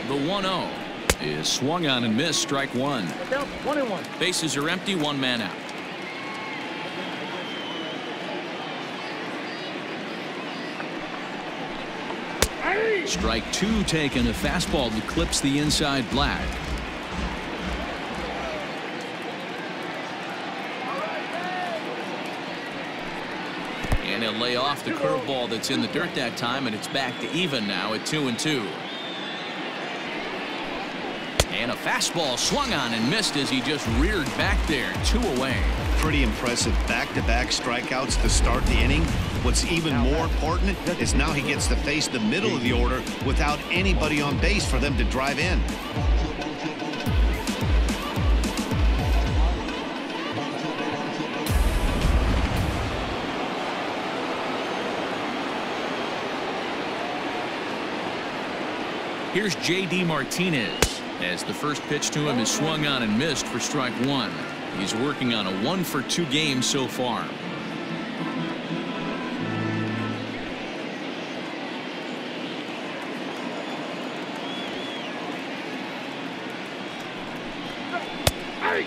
The 1-0 is swung on and missed. Strike 1. 1-1. Bases are empty. 1 man out. Strike 2 taken. A fastball that clips the inside black. And he'll lay off the curveball that's in the dirt that time, and it's back to even now at 2-2. And a fastball swung on and missed as he just reared back there. 2 away. Pretty impressive back-to-back strikeouts to start the inning. What's even more important is now he gets to face the middle of the order without anybody on base for them to drive in. Here's J.D. Martinez as the first pitch to him is swung on and missed for strike 1. He's working on a 1 for 2 game so far.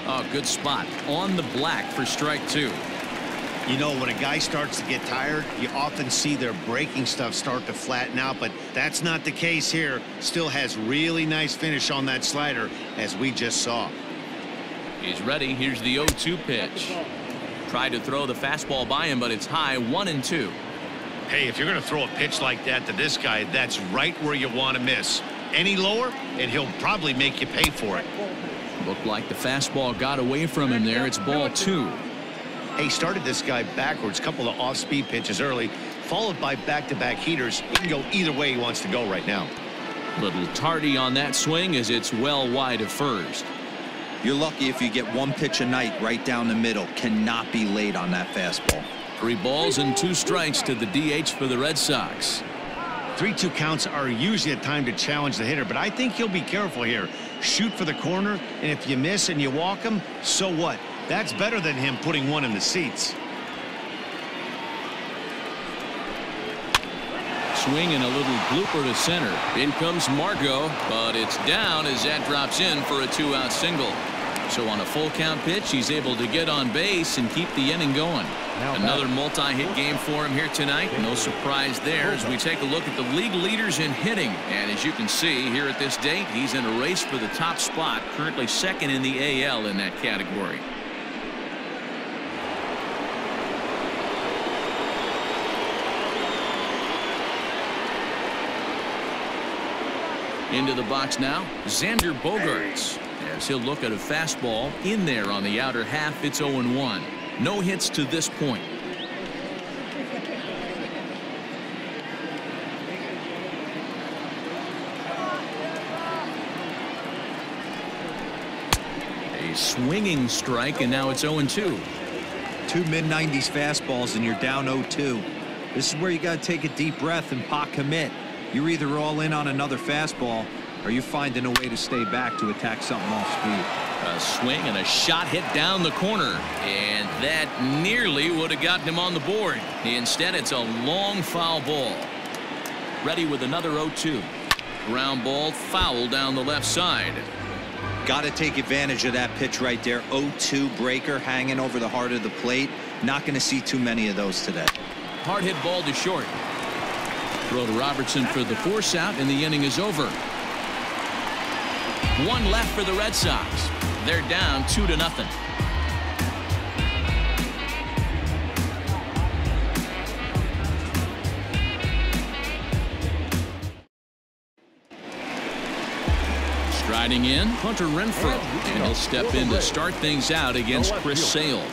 Oh, good spot on the black for strike 2. You know, when a guy starts to get tired, you often see their breaking stuff start to flatten out, but that's not the case here. Still has really nice finish on that slider, as we just saw. He's ready. Here's the 0-2 pitch. Tried to throw the fastball by him, but it's high. 1-2. Hey, if you're going to throw a pitch like that to this guy, that's right where you want to miss. Any lower, and he'll probably make you pay for it. Looked like the fastball got away from him there. It's ball 2. He started this guy backwards, couple of off-speed pitches early, followed by back-to-back heaters. He can go either way he wants to go right now. Little tardy on that swing as it's well wide of first. You're lucky if you get 1 pitch a night right down the middle. Cannot be late on that fastball. 3 balls and 2 strikes to the DH for the Red Sox. 3-2 counts are usually a time to challenge the hitter, but I think he'll be careful here. Shoot for the corner, and if you miss and you walk him, so what? That's better than him putting one in the seats. Swing and a little blooper to center. In comes Margot, but it's down as that drops in for a 2-out single. So on a full count pitch, he's able to get on base and keep the inning going. Another multi-hit game for him here tonight. No surprise there as we take a look at the league leaders in hitting. And as you can see here at this date, he's in a race for the top spot, currently second in the AL in that category. Into the box now, Xander Bogaerts. As he'll look at a fastball in there on the outer half. It's 0-1. No hits to this point. A swinging strike, and now it's 0-2. Two mid-90s fastballs, and you're down 0-2. This is where you got to take a deep breath and pot commit. You're either all in on another fastball, or you're finding a way to stay back to attack something off speed. A swing and a shot hit down the corner, and that nearly would have gotten him on the board. Instead, it's a long foul ball. Ready with another 0-2. Ground ball, foul down the left side. Got to take advantage of that pitch right there. 0-2 breaker hanging over the heart of the plate. Not going to see too many of those today. Hard hit ball to short. Throw to Robertson for the force out, and the inning is over. One left for the Red Sox. They're down 2-0. Striding in, Hunter Renfroe, and he'll step in to start things out against Chris Sale.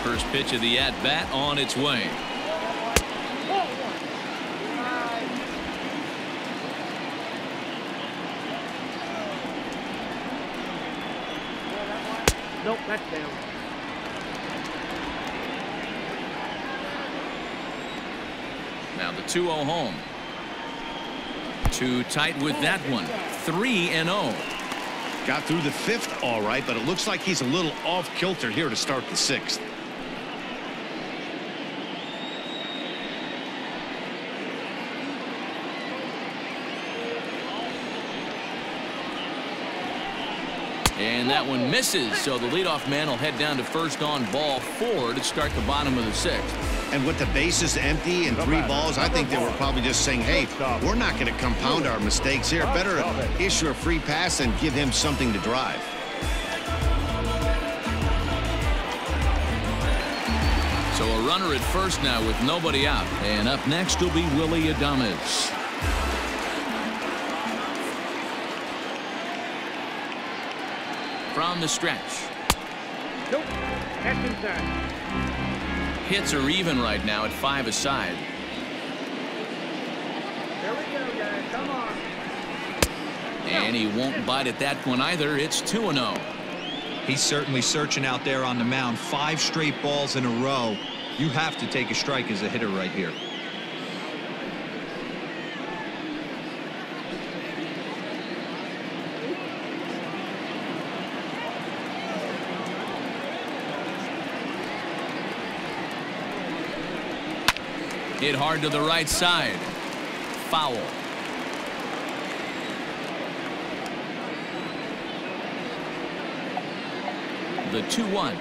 First pitch of the at-bat on its way. Nope, that's down. Now the 2-0 home. Too tight with that one. 3-0. Got through the 5th all right, but it looks like he's a little off kilter here to start the 6th. And that one misses, so the leadoff man will head down to first on ball 4 to start the bottom of the 6th. And with the bases empty and 3 balls, I think they were probably just saying, hey, we're not going to compound our mistakes here. Better issue a free pass and give him something to drive. So a runner at first now with nobody out. And up next will be Willie Adames. From the stretch. Nope, that's inside. Hits are even right now at 5 aside. There we go, guys. Come on. And he won't bite at that one either. It's 2-0. He's certainly searching out there on the mound. 5 straight balls in a row. You have to take a strike as a hitter right here. Hit hard to the right side. Foul. The 2-1.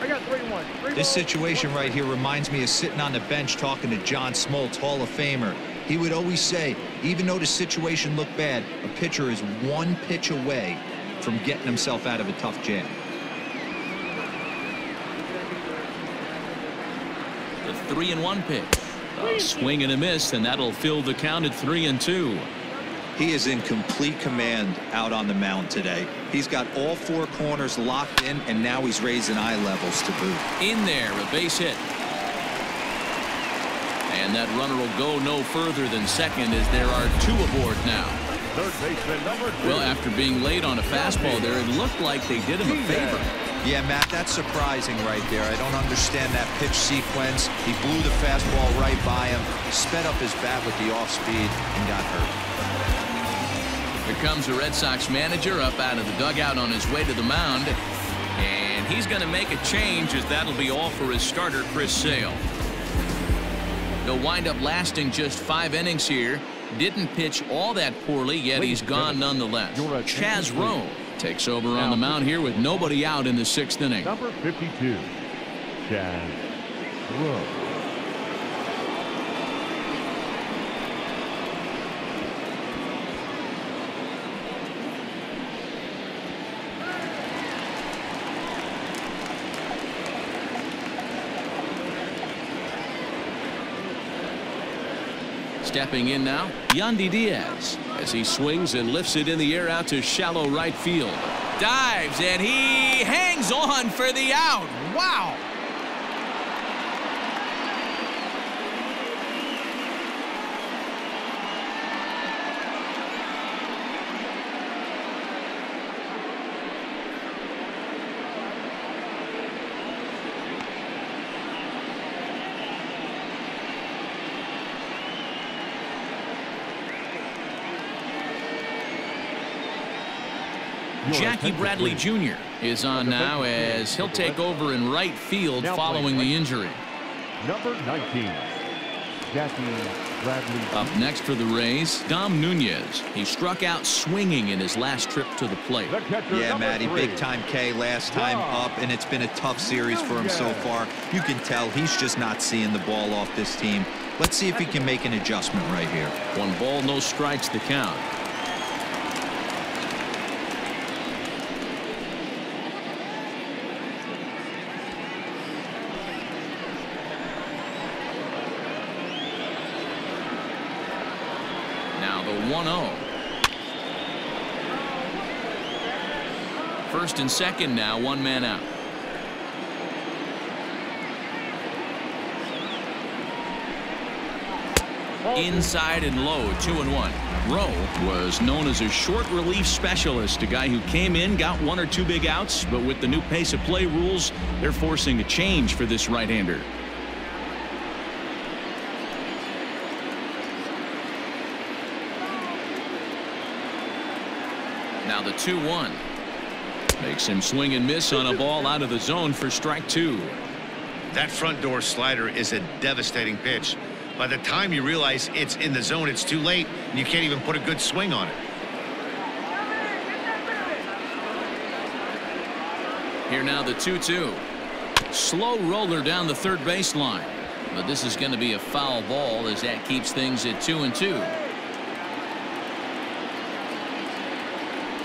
I got 3-1. This situation right here reminds me of sitting on the bench talking to John Smoltz, Hall of Famer. He would always say, even though the situation looked bad, a pitcher is 1 pitch away from getting himself out of a tough jam. The 3-1 pitch. A swing and a miss, and that'll fill the count at 3-2. He is in complete command out on the mound today. He's got all 4 corners locked in, and now he's raising eye levels to boot. In there, a base hit. And that runner will go no further than second as there are 2 aboard now. Third baseman number 2. Well, after being late on a fastball there, it looked like they did him a favor. Yeah, Matt, that's surprising right there. I don't understand that pitch sequence. He blew the fastball right by him, sped up his bat with the off speed, and got hurt. Here comes the Red Sox manager up out of the dugout on his way to the mound. And he's going to make a change as that'll be all for his starter, Chris Sale. He'll wind up lasting just 5 innings here. Didn't pitch all that poorly, yet he's gone nonetheless. Chaz Rowe takes over on the mound here with nobody out in the 6th inning. Number 52, Chaz Rowe. Stepping in now, Yandy Diaz as he swings and lifts it in the air out to shallow right field. Dives and he hangs on for the out. Wow. Jackie Bradley Jr. is on now as he'll take over in right field following the injury. Number 19, Jackie Bradley. Up next for the Rays, Dom Nunez. He struck out swinging in his last trip to the plate. Yeah, Matty, big time K last time up, and it's been a tough series for him so far. You can tell he's just not seeing the ball off this team. Let's see if he can make an adjustment right here. 1 ball, no strikes to count. Now the 1-0. First and second now, 1 man out. Inside and low, 2-1. Rowe was known as a short relief specialist, a guy who came in, got 1 or 2 big outs, but with the new pace of play rules, they're forcing a change for this right-hander. Now the 2-1. Makes him swing and miss on a ball out of the zone for strike 2. That front door slider is a devastating pitch. By the time you realize it's in the zone, it's too late, and you can't even put a good swing on it. Here now the 2-2. Slow roller down the third baseline. But this is going to be a foul ball as that keeps things at 2-2.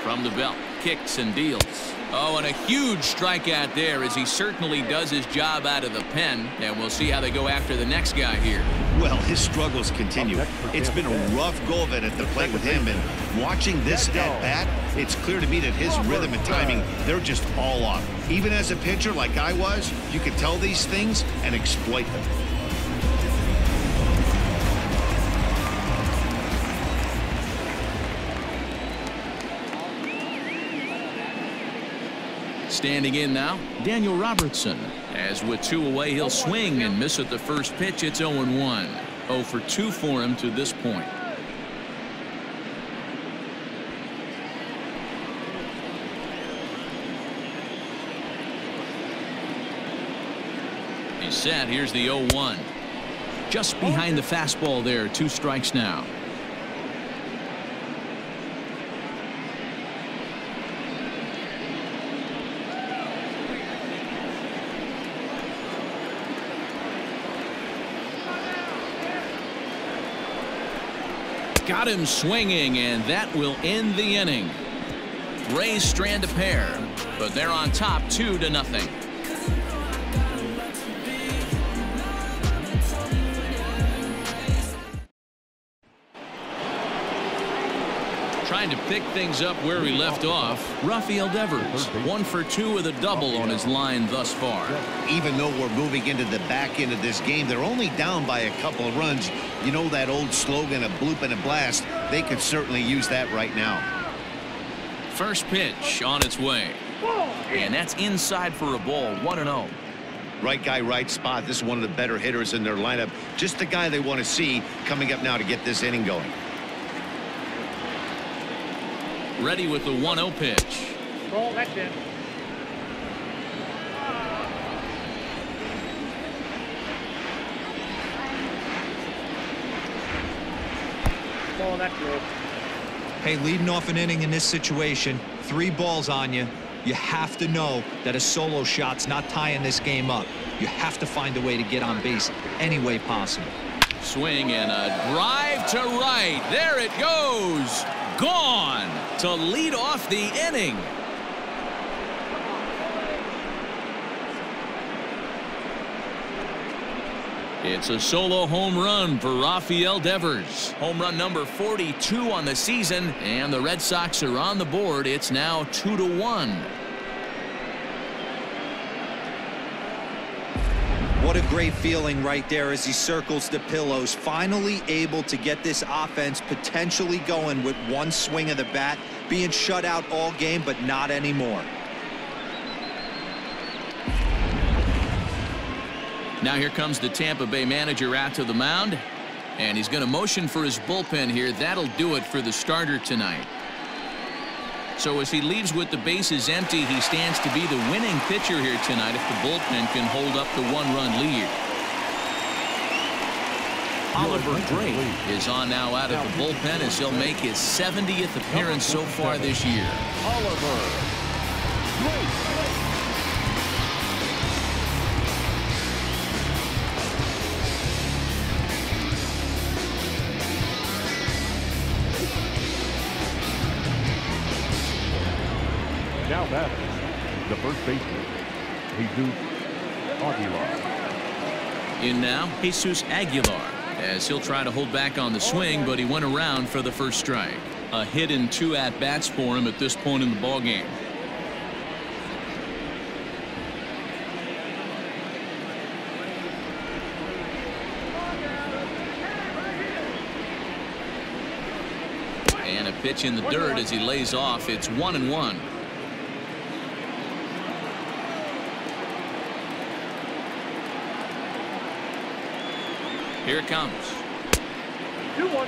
From the belt, kicks and deals. Oh, and a huge strikeout there as he certainly does his job out of the pen. And we'll see how they go after the next guy here. Well, his struggles continue. It's been a rough go of it at the plate with him, and watching this at bat, it's clear to me that his rhythm and timing, they're just all off. Even as a pitcher like I was, you can tell these things and exploit them. Standing in now, Daniel Robertson. As with 2 away, he'll swing and miss at the first pitch. It's 0-1. 0 for 2 for him to this point. He's set. Here's the 0-1. Just behind the fastball there. 2 strikes now. Got him swinging, and that will end the inning. Rays strand a pair, but they're on top 2-0. Trying to pick things up where he left off, Rafael Devers, 1 for 2 with a double on his line thus far. Even though we're moving into the back end of this game, they're only down by a couple of runs. You know that old slogan, a bloop and a blast? They could certainly use that right now. First pitch on its way. And that's inside for a ball, 1-0. Right guy, right spot. This is one of the better hitters in their lineup. Just the guy they want to see coming up now to get this inning going. Ready with the 1-0 pitch. Ball, that's in. Ball, that's good. Hey, leading off an inning in this situation, 3 balls on you. You have to know that a solo shot's not tying this game up. You have to find a way to get on base any way possible. Swing and a drive to right. There it goes. Gone to lead off the inning. It's a solo home run for Rafael Devers. Home run number 42 on the season, and the Red Sox are on the board. It's now 2-1. What a great feeling right there as he circles the pillows, finally able to get this offense potentially going with 1 swing of the bat, being shut out all game, but not anymore. Now here comes the Tampa Bay manager out to the mound, and he's going to motion for his bullpen here. That'll do it for the starter tonight. So as he leaves with the bases empty, he stands to be the winning pitcher here tonight if the bullpen can hold up the one-run lead. Oliver Drake is on now out of the bullpen as he'll make his 70th appearance so far this year. Oliver Drake. Now batting, the first baseman, Jesus Aguilar. In now, Jesus Aguilar, as he'll try to hold back on the swing, but he went around for the first strike. A hit and 2 at-bats for him at this point in the ballgame. And a pitch in the dirt as he lays off. It's 1-1. Here it comes. 2-1.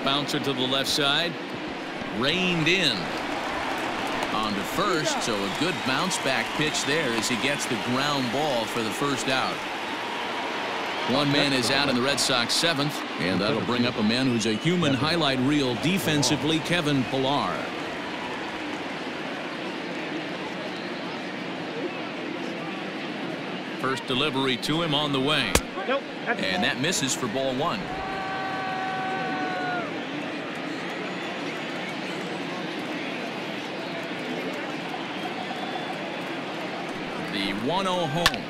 Bouncer to the left side. Reined in. On to first, so a good bounce back pitch there as he gets the ground ball for the first out. One man is out in the Red Sox 7th, and that'll bring up a man who's a human highlight reel defensively, Kevin Pillar. First delivery to him on the way. Nope. And that misses for ball 1. The 1-0 home,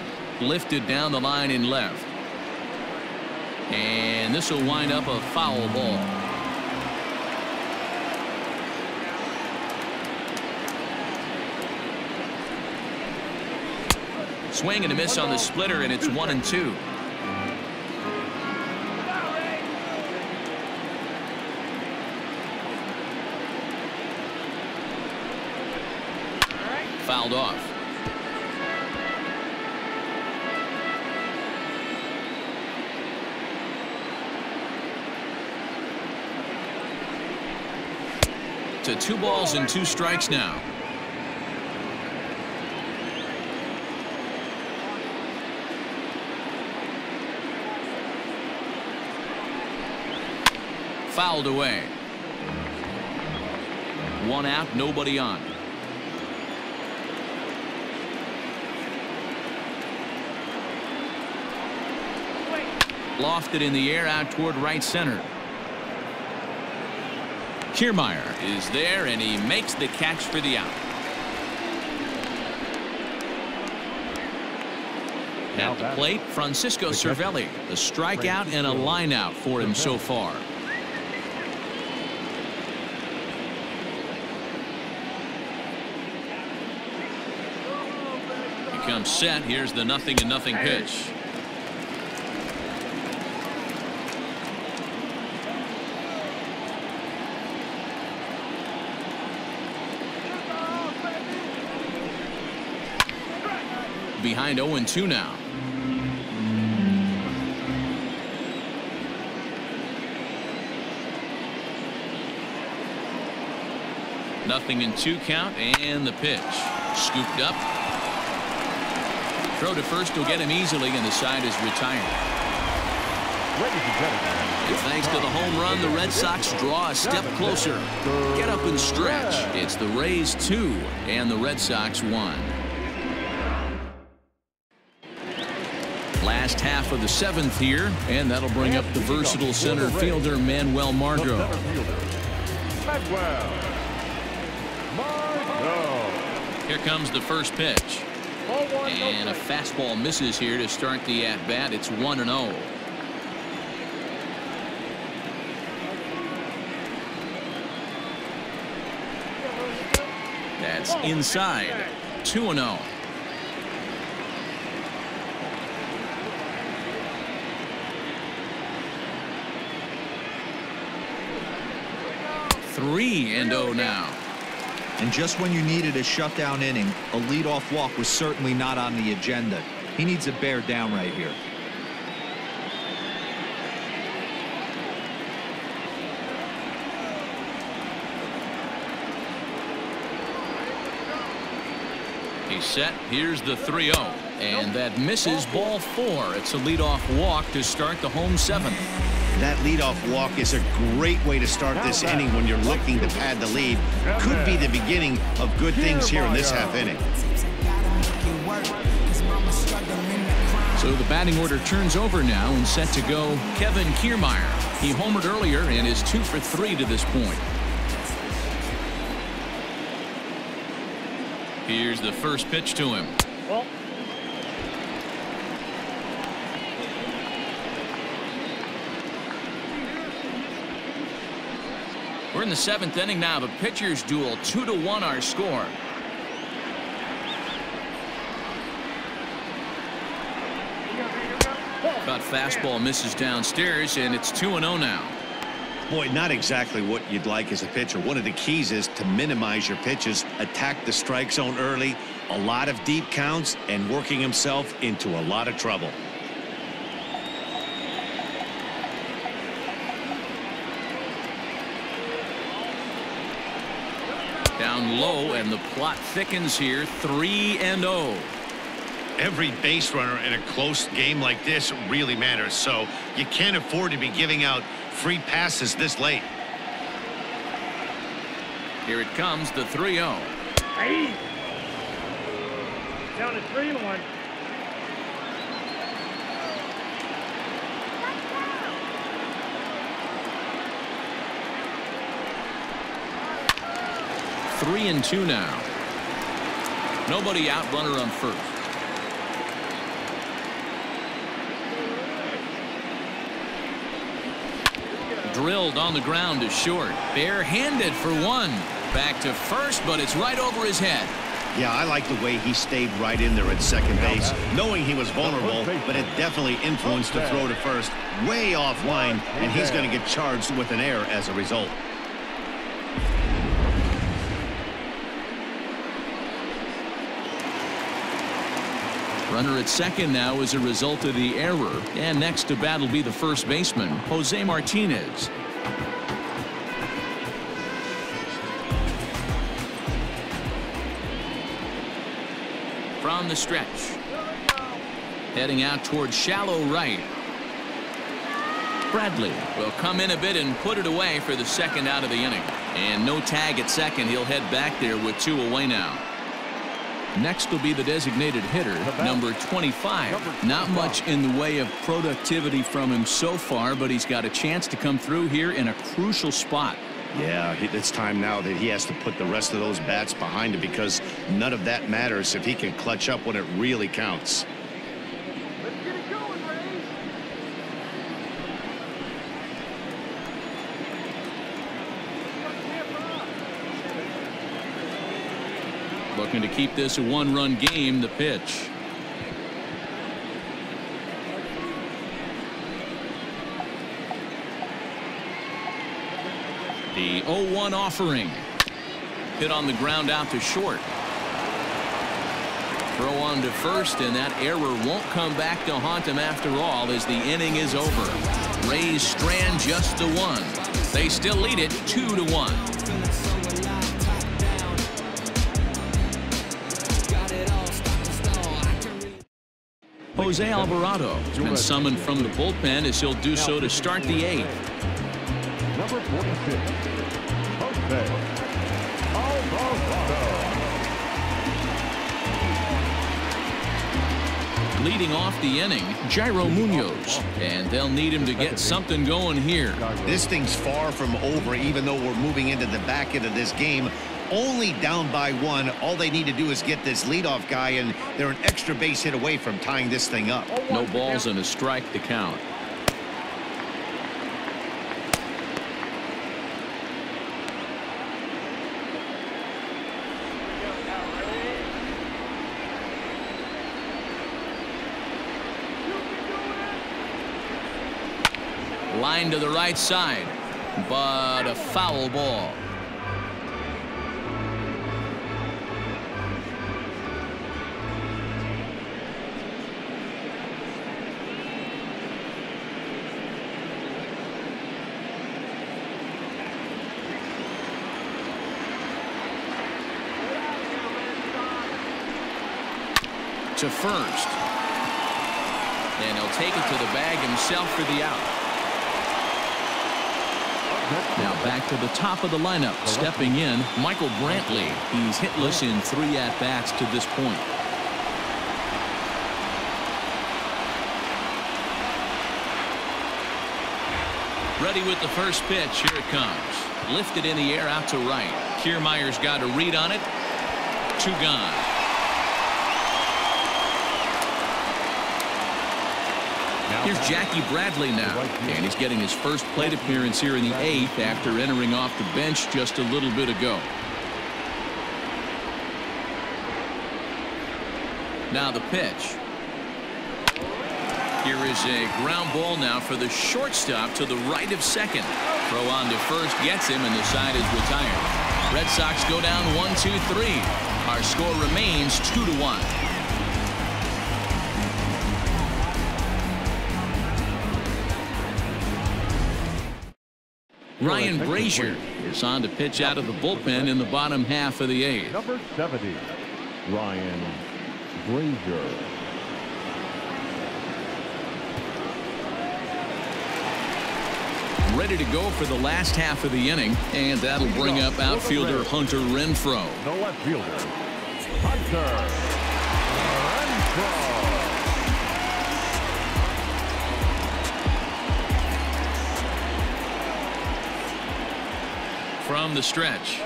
lifted down the line in left. And this will wind up a foul ball. Swing and a miss on the splitter, and it's 1-2. Fouled off. To 2 balls and 2 strikes now. Fouled away. 1 out, nobody on. Lofted in the air out toward right center. Kiermaier is there, and he makes the catch for the out. At the plate, Francisco Cervelli. A strikeout and a line out for him so far. He comes set. Here's the 0-0 pitch. Behind 0-2 now. Nothing in 2 count, and the pitch. Scooped up. Throw to first will get him easily, and the side is retired. And thanks to the home run, the Red Sox draw a step closer. Get up and stretch. It's the Rays 2 and the Red Sox 1. Last half of the 7th here, and that'll bring up the versatile center fielder Manuel Margot. Here comes the first pitch. And a fastball misses here to start the at-bat. It's 1-0. That's inside. 2-0. 3-0 now. And just when you needed a shutdown inning, a leadoff walk was certainly not on the agenda. He needs to bear down right here. He's set. Here's the 3-0. And that misses ball 4. It's a leadoff walk to start the home 7th. That leadoff walk is a great way to start this inning when you're looking to pad the lead. Could be the beginning of good things here in this half inning. So the batting order turns over now and set to go Kevin Kiermaier. He homered earlier and is 2 for 3 to this point. Here's the first pitch to him. Well, we're in the 7th inning now. The pitchers duel 2-1 our score. Cut fastball misses downstairs and it's 2-0 now. Boy, not exactly what you'd like as a pitcher. One of the keys is to minimize your pitches, attack the strike zone early, a lot of deep counts, and working himself into a lot of trouble. Down low and the plot thickens here. 3-0. Every base runner in a close game like this really matters, so you can't afford to be giving out free passes this late. Here it comes, the 3-0. hey. Down to 3-1. Three and 2 now. Nobody out, runner on first. Drilled on the ground to short. Barehanded for 1. Back to first, but it's right over his head. Yeah, I like the way he stayed right in there at second base, knowing he was vulnerable, but it definitely influenced the throw to first. Way offline, and he's going to get charged with an error as a result. Runner at second now as a result of the error. And next to bat will be the first baseman, Jose Martinez. From the stretch. Heading out towards shallow right. Bradley will come in a bit and put it away for the second out of the inning. And no tag at second. He'll head back there with 2 away now. Next will be the designated hitter, number 25. Not much in the way of productivity from him so far, but he's got a chance to come through here in a crucial spot. Yeah, it's time now that he has to put the rest of those bats behind him, because none of that matters if he can clutch up when it really counts. Let's get it going, Ray. Looking to keep this a 1-run game. The pitch. The 0-1 offering. Hit on the ground out to short. Throw on to first, and that error won't come back to haunt him after all as the inning is over. Rays strand just the 1. They still lead it 2-1. Jose Alvarado has been summoned from the bullpen as he'll do so to start the 8th. Number 46, Jose Alvarado. Leading off the inning, Jairo Munoz, and they'll need him to get something going here. This thing's far from over, even though we're moving into the back end of this game. Only down by 1. All they need to do is get this leadoff guy, and they're an extra base hit away from tying this thing up. No balls and a strike to count. Line to the right side, but a foul ball. to first. And he'll take it to the bag himself for the out. Now back to the top of the lineup. Stepping in, Michael Brantley. He's hitless in 3 at-bats to this point. Ready with the first pitch. Here it comes. Lifted in the air out to right. Kiermaier's got a read on it. 2 gone. Here's Jackie Bradley now, and he's getting his first plate appearance here in the 8th after entering off the bench just a little bit ago. Now the pitch. Here is a ground ball now for the shortstop to the right of second. Throw on to first gets him, and the side is retired. Red Sox go down 1-2-3. Our score remains 2-1. Ryan Brazier is on to pitch out of the bullpen in the bottom half of the 8th. Number 70, Ryan Brazier. Ready to go for the last half of the inning, and that'll bring up outfielder Hunter Renfroe. The left fielder, Hunter Renfroe. From the stretch.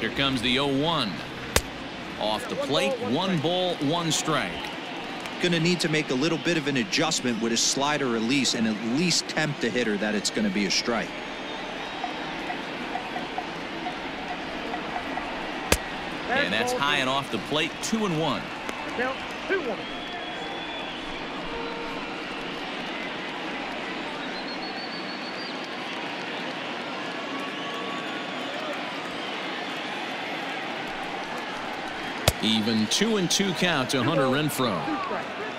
Here comes the 0-1. Off the plate, 1 ball, 1 strike. Going to need to make a little bit of an adjustment with his slider release and at least tempt the hitter that it's going to be a strike. And that's high and off the plate, 2-1. Count 2-1. Even 2-2 count to Hunter Renfroe.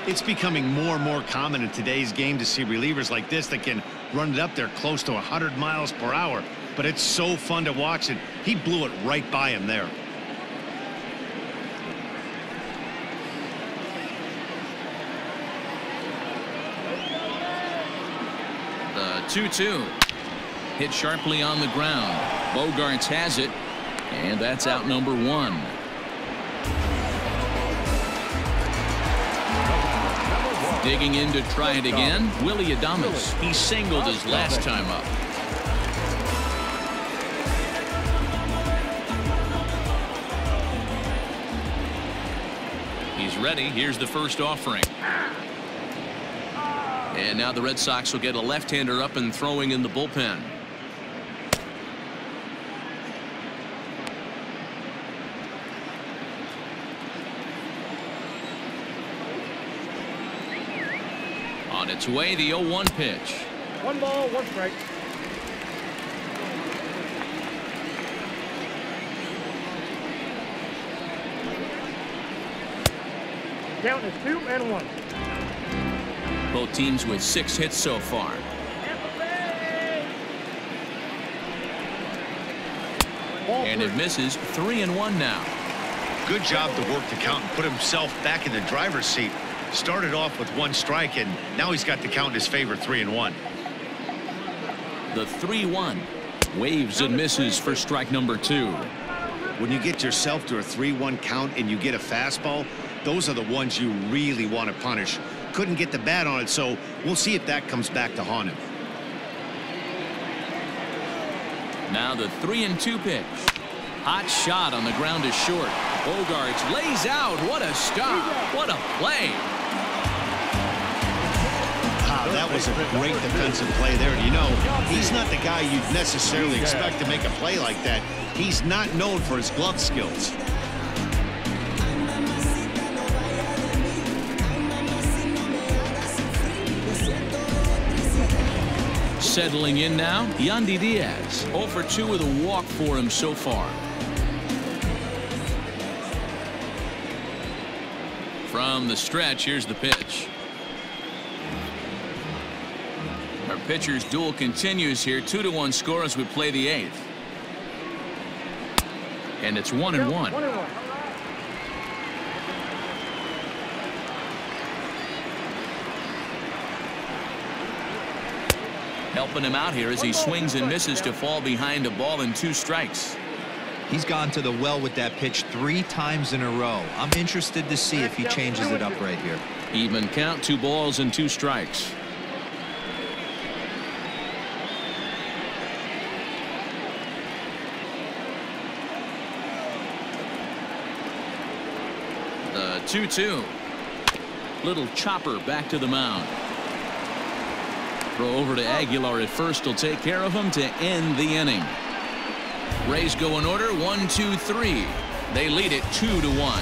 It's becoming more and more common in today's game to see relievers like this that can run it up there close to 100 miles per hour. But it's so fun to watch it. He blew it right by him there. The 2-2. Hit sharply on the ground. Bogarts has it. And that's out number 1. Digging in to try it again, Willie Adames. He singled his last time up. He's ready. Here's the first offering. And now the Red Sox will get a left-hander up and throwing in the bullpen. On its way, the 0-1 pitch. 1 ball, 1 strike. Count is 2-1. Both teams with 6 hits so far. And it misses. 3-1 now. Good job to work the count and put himself back in the driver's seat. Started off with 1 strike, and now he's got the count in his favor, 3-1. The 3-1. Waves and misses for strike number 2. When you get yourself to a 3-1 count and you get a fastball, those are the ones you really want to punish. Couldn't get the bat on it, so we'll see if that comes back to haunt him. Now the 3-2 pitch. Hot shot on the ground is short. Bogarts lays out. What a stop. What a play. That was a great defensive play there. You know, he's not the guy you'd necessarily expect to make a play like that. He's not known for his glove skills. Settling in now, Yandy Diaz. 0 for 2 with a walk for him so far. From the stretch, here's the pitch. Our pitcher's duel continues here. 2-1 score as we play the 8th. And it's 1-1. Helping him out here as he swings and misses to fall behind a ball and 2 strikes. He's gone to the well with that pitch 3 times in a row. I'm interested to see if he changes it up right here. Even count, 2 balls and 2 strikes. The 2-2. Little chopper back to the mound. Throw over to Aguilar at first will take care of him to end the inning. Rays go in order 1, 2, 3. They lead it 2-1.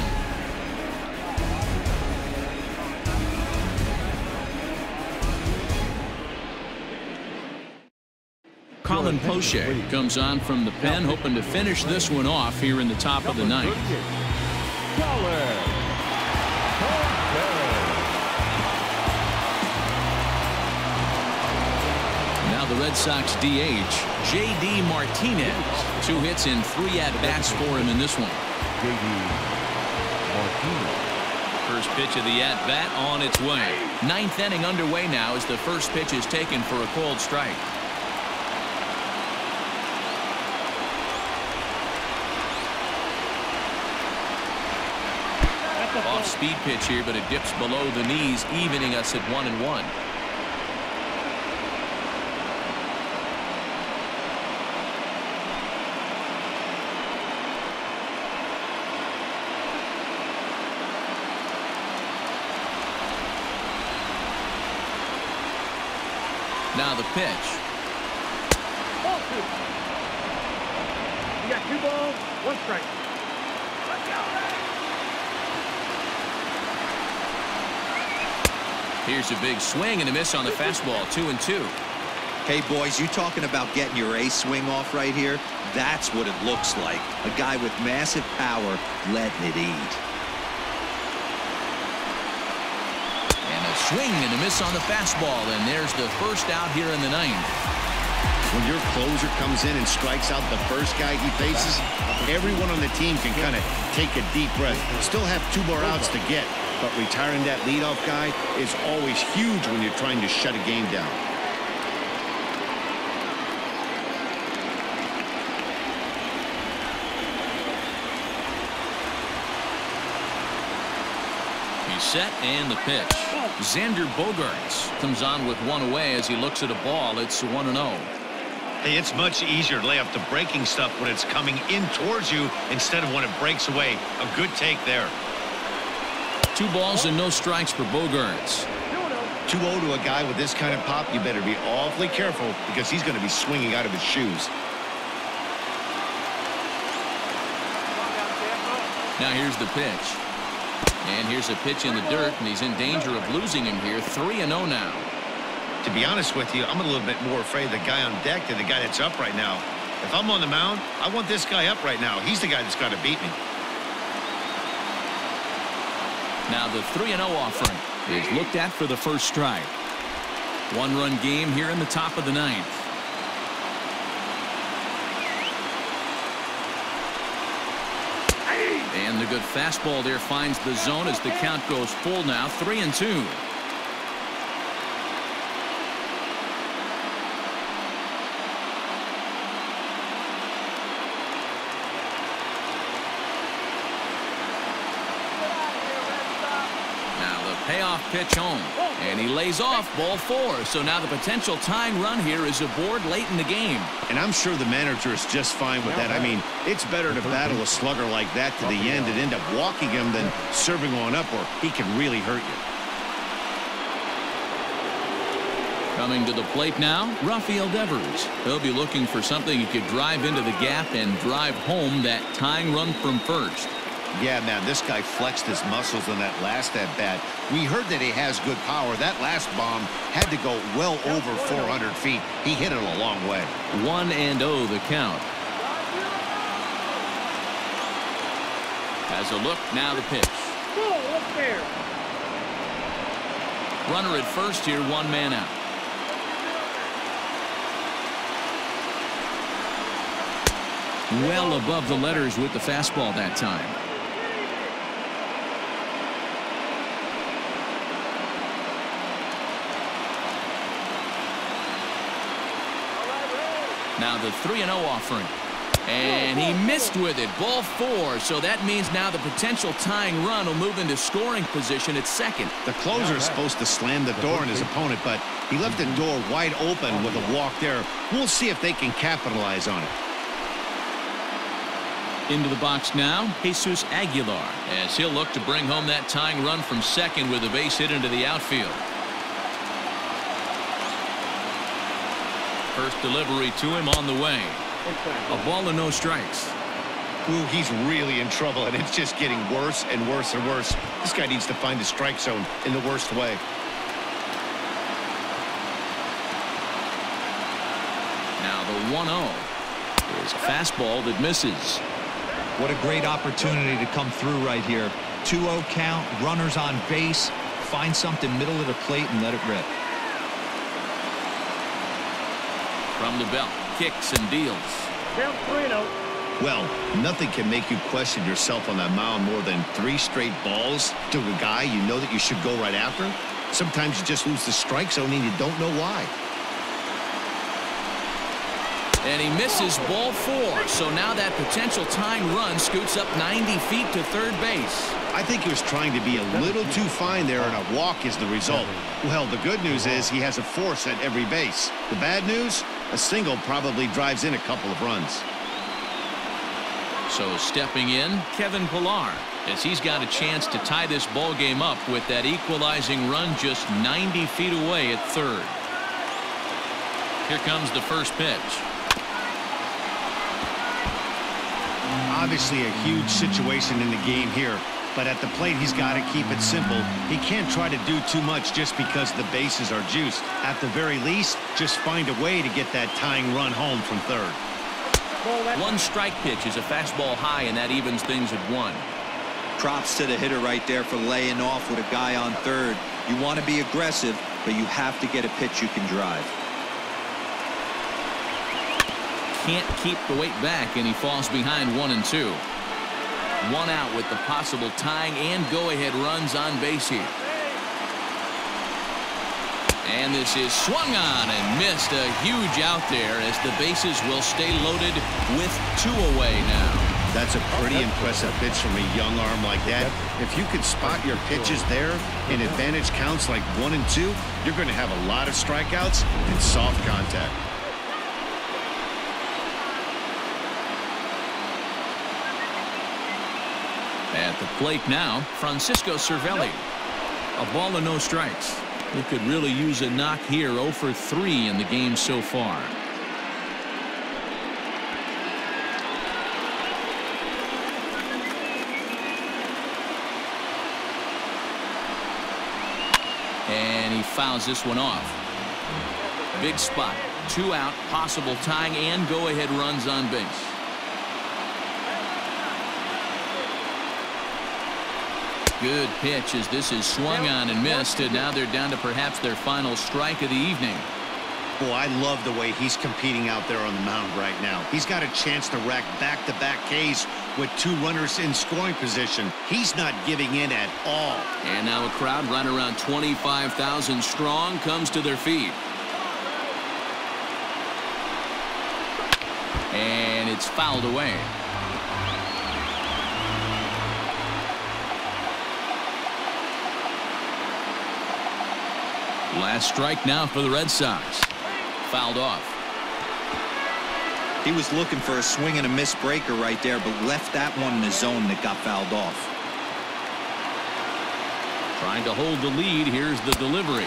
Colin Poche comes on from the pen, hoping to finish this one off here in the top of the 9th. Now the Red Sox DH, J.D. Martinez. 2 hits and 3 at-bats for him in this one. First pitch of the at-bat on its way. 9th inning underway now as the first pitch is taken for a called strike. Off-speed pitch here, but it dips below the knees, evening us at 1-1. Now the pitch. You got 2 balls, 1 strike. Here's a big swing and a miss on the fastball. 2-2. Hey, boys, you talking about getting your ace swing off right here? That's what it looks like. A guy with massive power letting it eat. Swing and a miss on the fastball, and there's the first out here in the 9th. When your closer comes in and strikes out the first guy he faces, everyone on the team can kind of take a deep breath. Still have 2 more outs to get, but retiring that leadoff guy is always huge when you're trying to shut a game down. Set and the pitch. Xander Bogaerts comes on with 1 away as he looks at a ball. It's 1-0. Hey, it's much easier to lay up the breaking stuff when it's coming in towards you instead of when it breaks away. A good take there. 2 balls and no strikes for Bogaerts. 2-0 to a guy with this kind of pop. You better be awfully careful because he's going to be swinging out of his shoes. Now here's the pitch. And here's a pitch in the dirt, and he's in danger of losing him here. 3-0 now. To be honest with you, I'm a little bit more afraid of the guy on deck than the guy that's up right now. If I'm on the mound, I want this guy up right now. He's the guy that's got to beat me. Now the 3-0 offering is looked at for the first strike. 1-run game here in the top of the 9th. And the good fastball there finds the zone as the count goes full now. 3-2. Now the payoff pitch home. And he lays off ball 4. So now the potential tying run here is aboard late in the game. And I'm sure the manager is just fine with that. I mean, it's better to battle a slugger like that to the end and end up walking him than serving one up, or he can really hurt you. Coming to the plate now, Rafael Devers. He'll be looking for something he could drive into the gap and drive home that tying run from first. Yeah, man, this guy flexed his muscles in that last at-bat. We heard that he has good power. That last bomb had to go well over 400 feet. He hit it a long way. 1-0 the count. As a look, now the pitch. Ball upstairs. Runner at first here, one man out. Well above the letters with the fastball that time. Now the 3-0 offering. And he missed with it. Ball 4. So that means now the potential tying run will move into scoring position at second. The closer is supposed to slam the door on his opponent, but he left the door wide open with a walk there. We'll see if they can capitalize on it. Into the box now, Jesus Aguilar, as he'll look to bring home that tying run from second with a base hit into the outfield. First delivery to him on the way. A ball and no strikes. Ooh, he's really in trouble, and it's just getting worse and worse and worse. This guy needs to find the strike zone in the worst way. Now the 1-0 is a fastball that misses. What a great opportunity to come through right here. 2-0 count, runners on base. Find something middle of the plate and let it rip. From the belt, kicks and deals. Count 3-0. Well, nothing can make you question yourself on that mound more than 3 straight balls to a guy you know that you should go right after. Sometimes you just lose the strike zone and you don't know why. And he misses ball 4. So now that potential tying run scoots up 90 feet to third base. I think he was trying to be a little too fine there, and a walk is the result. Well, the good news is he has a force at every base. The bad news, a single probably drives in a couple of runs. So stepping in, Kevin Pillar, as he's got a chance to tie this ball game up with that equalizing run just 90 feet away at third. Here comes the first pitch. Obviously a huge situation in the game here, but at the plate he's got to keep it simple. He can't try to do too much just because the bases are juiced. At the very least, just find a way to get that tying run home from third. One strike pitch is a fastball high, and that evens things at 1. Props to the hitter right there for laying off with a guy on third. You want to be aggressive, but you have to get a pitch you can drive. Can't keep the weight back, and he falls behind 1 and 2. 1 out with the possible tying and go-ahead runs on base here. And this is swung on and missed. A huge out there as the bases will stay loaded with 2 away now. That's a pretty impressive pitch from a young arm like that. If you could spot your pitches there in advantage counts like 1 and 2, you're going to have a lot of strikeouts and soft contact. At the plate now, Francisco Cervelli. A ball and no strikes. He could really use a knock here. 0 for 3 in the game so far. And he fouls this one off. Big spot. 2 out, possible tying and go-ahead runs on base. Good pitch as this is swung on and missed, and now they're down to perhaps their final strike of the evening. Boy, I love the way he's competing out there on the mound right now. He's got a chance to rack back-to-back Ks with 2 runners in scoring position. He's not giving in at all. And now a crowd right around 25,000 strong comes to their feet. And it's fouled away. Last strike now for the Red Sox. Fouled off. He was looking for a swing and a miss breaker right there, but left that one in the zone that got fouled off. Trying to hold the lead. Here's the delivery.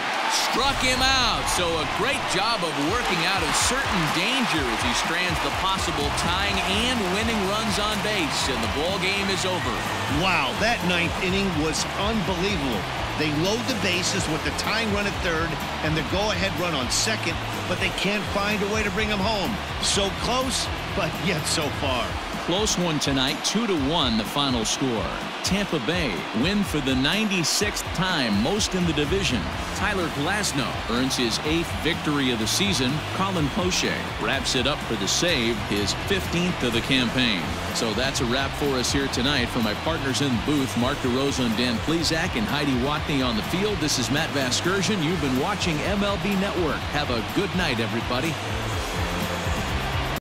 Struck him out. So a great job of working out of certain danger as he strands the possible tying and winning runs on base, and the ball game is over. Wow, that 9th inning was unbelievable. They load the bases with the tying run at third and the go-ahead run on second, but they can't find a way to bring them home. So close, but yet so far. close one tonight, 2-1 the final score. Tampa Bay win for the 96th time, most in the division. Tyler Glasnow earns his 8th victory of the season. Colin Poche wraps it up for the save, his 15th of the campaign. So that's a wrap for us here tonight. For my partners in the booth, Mark DeRosa and Dan Plesac and Heidi Watney on the field, this is Matt Vasgersian. You've been watching MLB Network. Have a good night, everybody.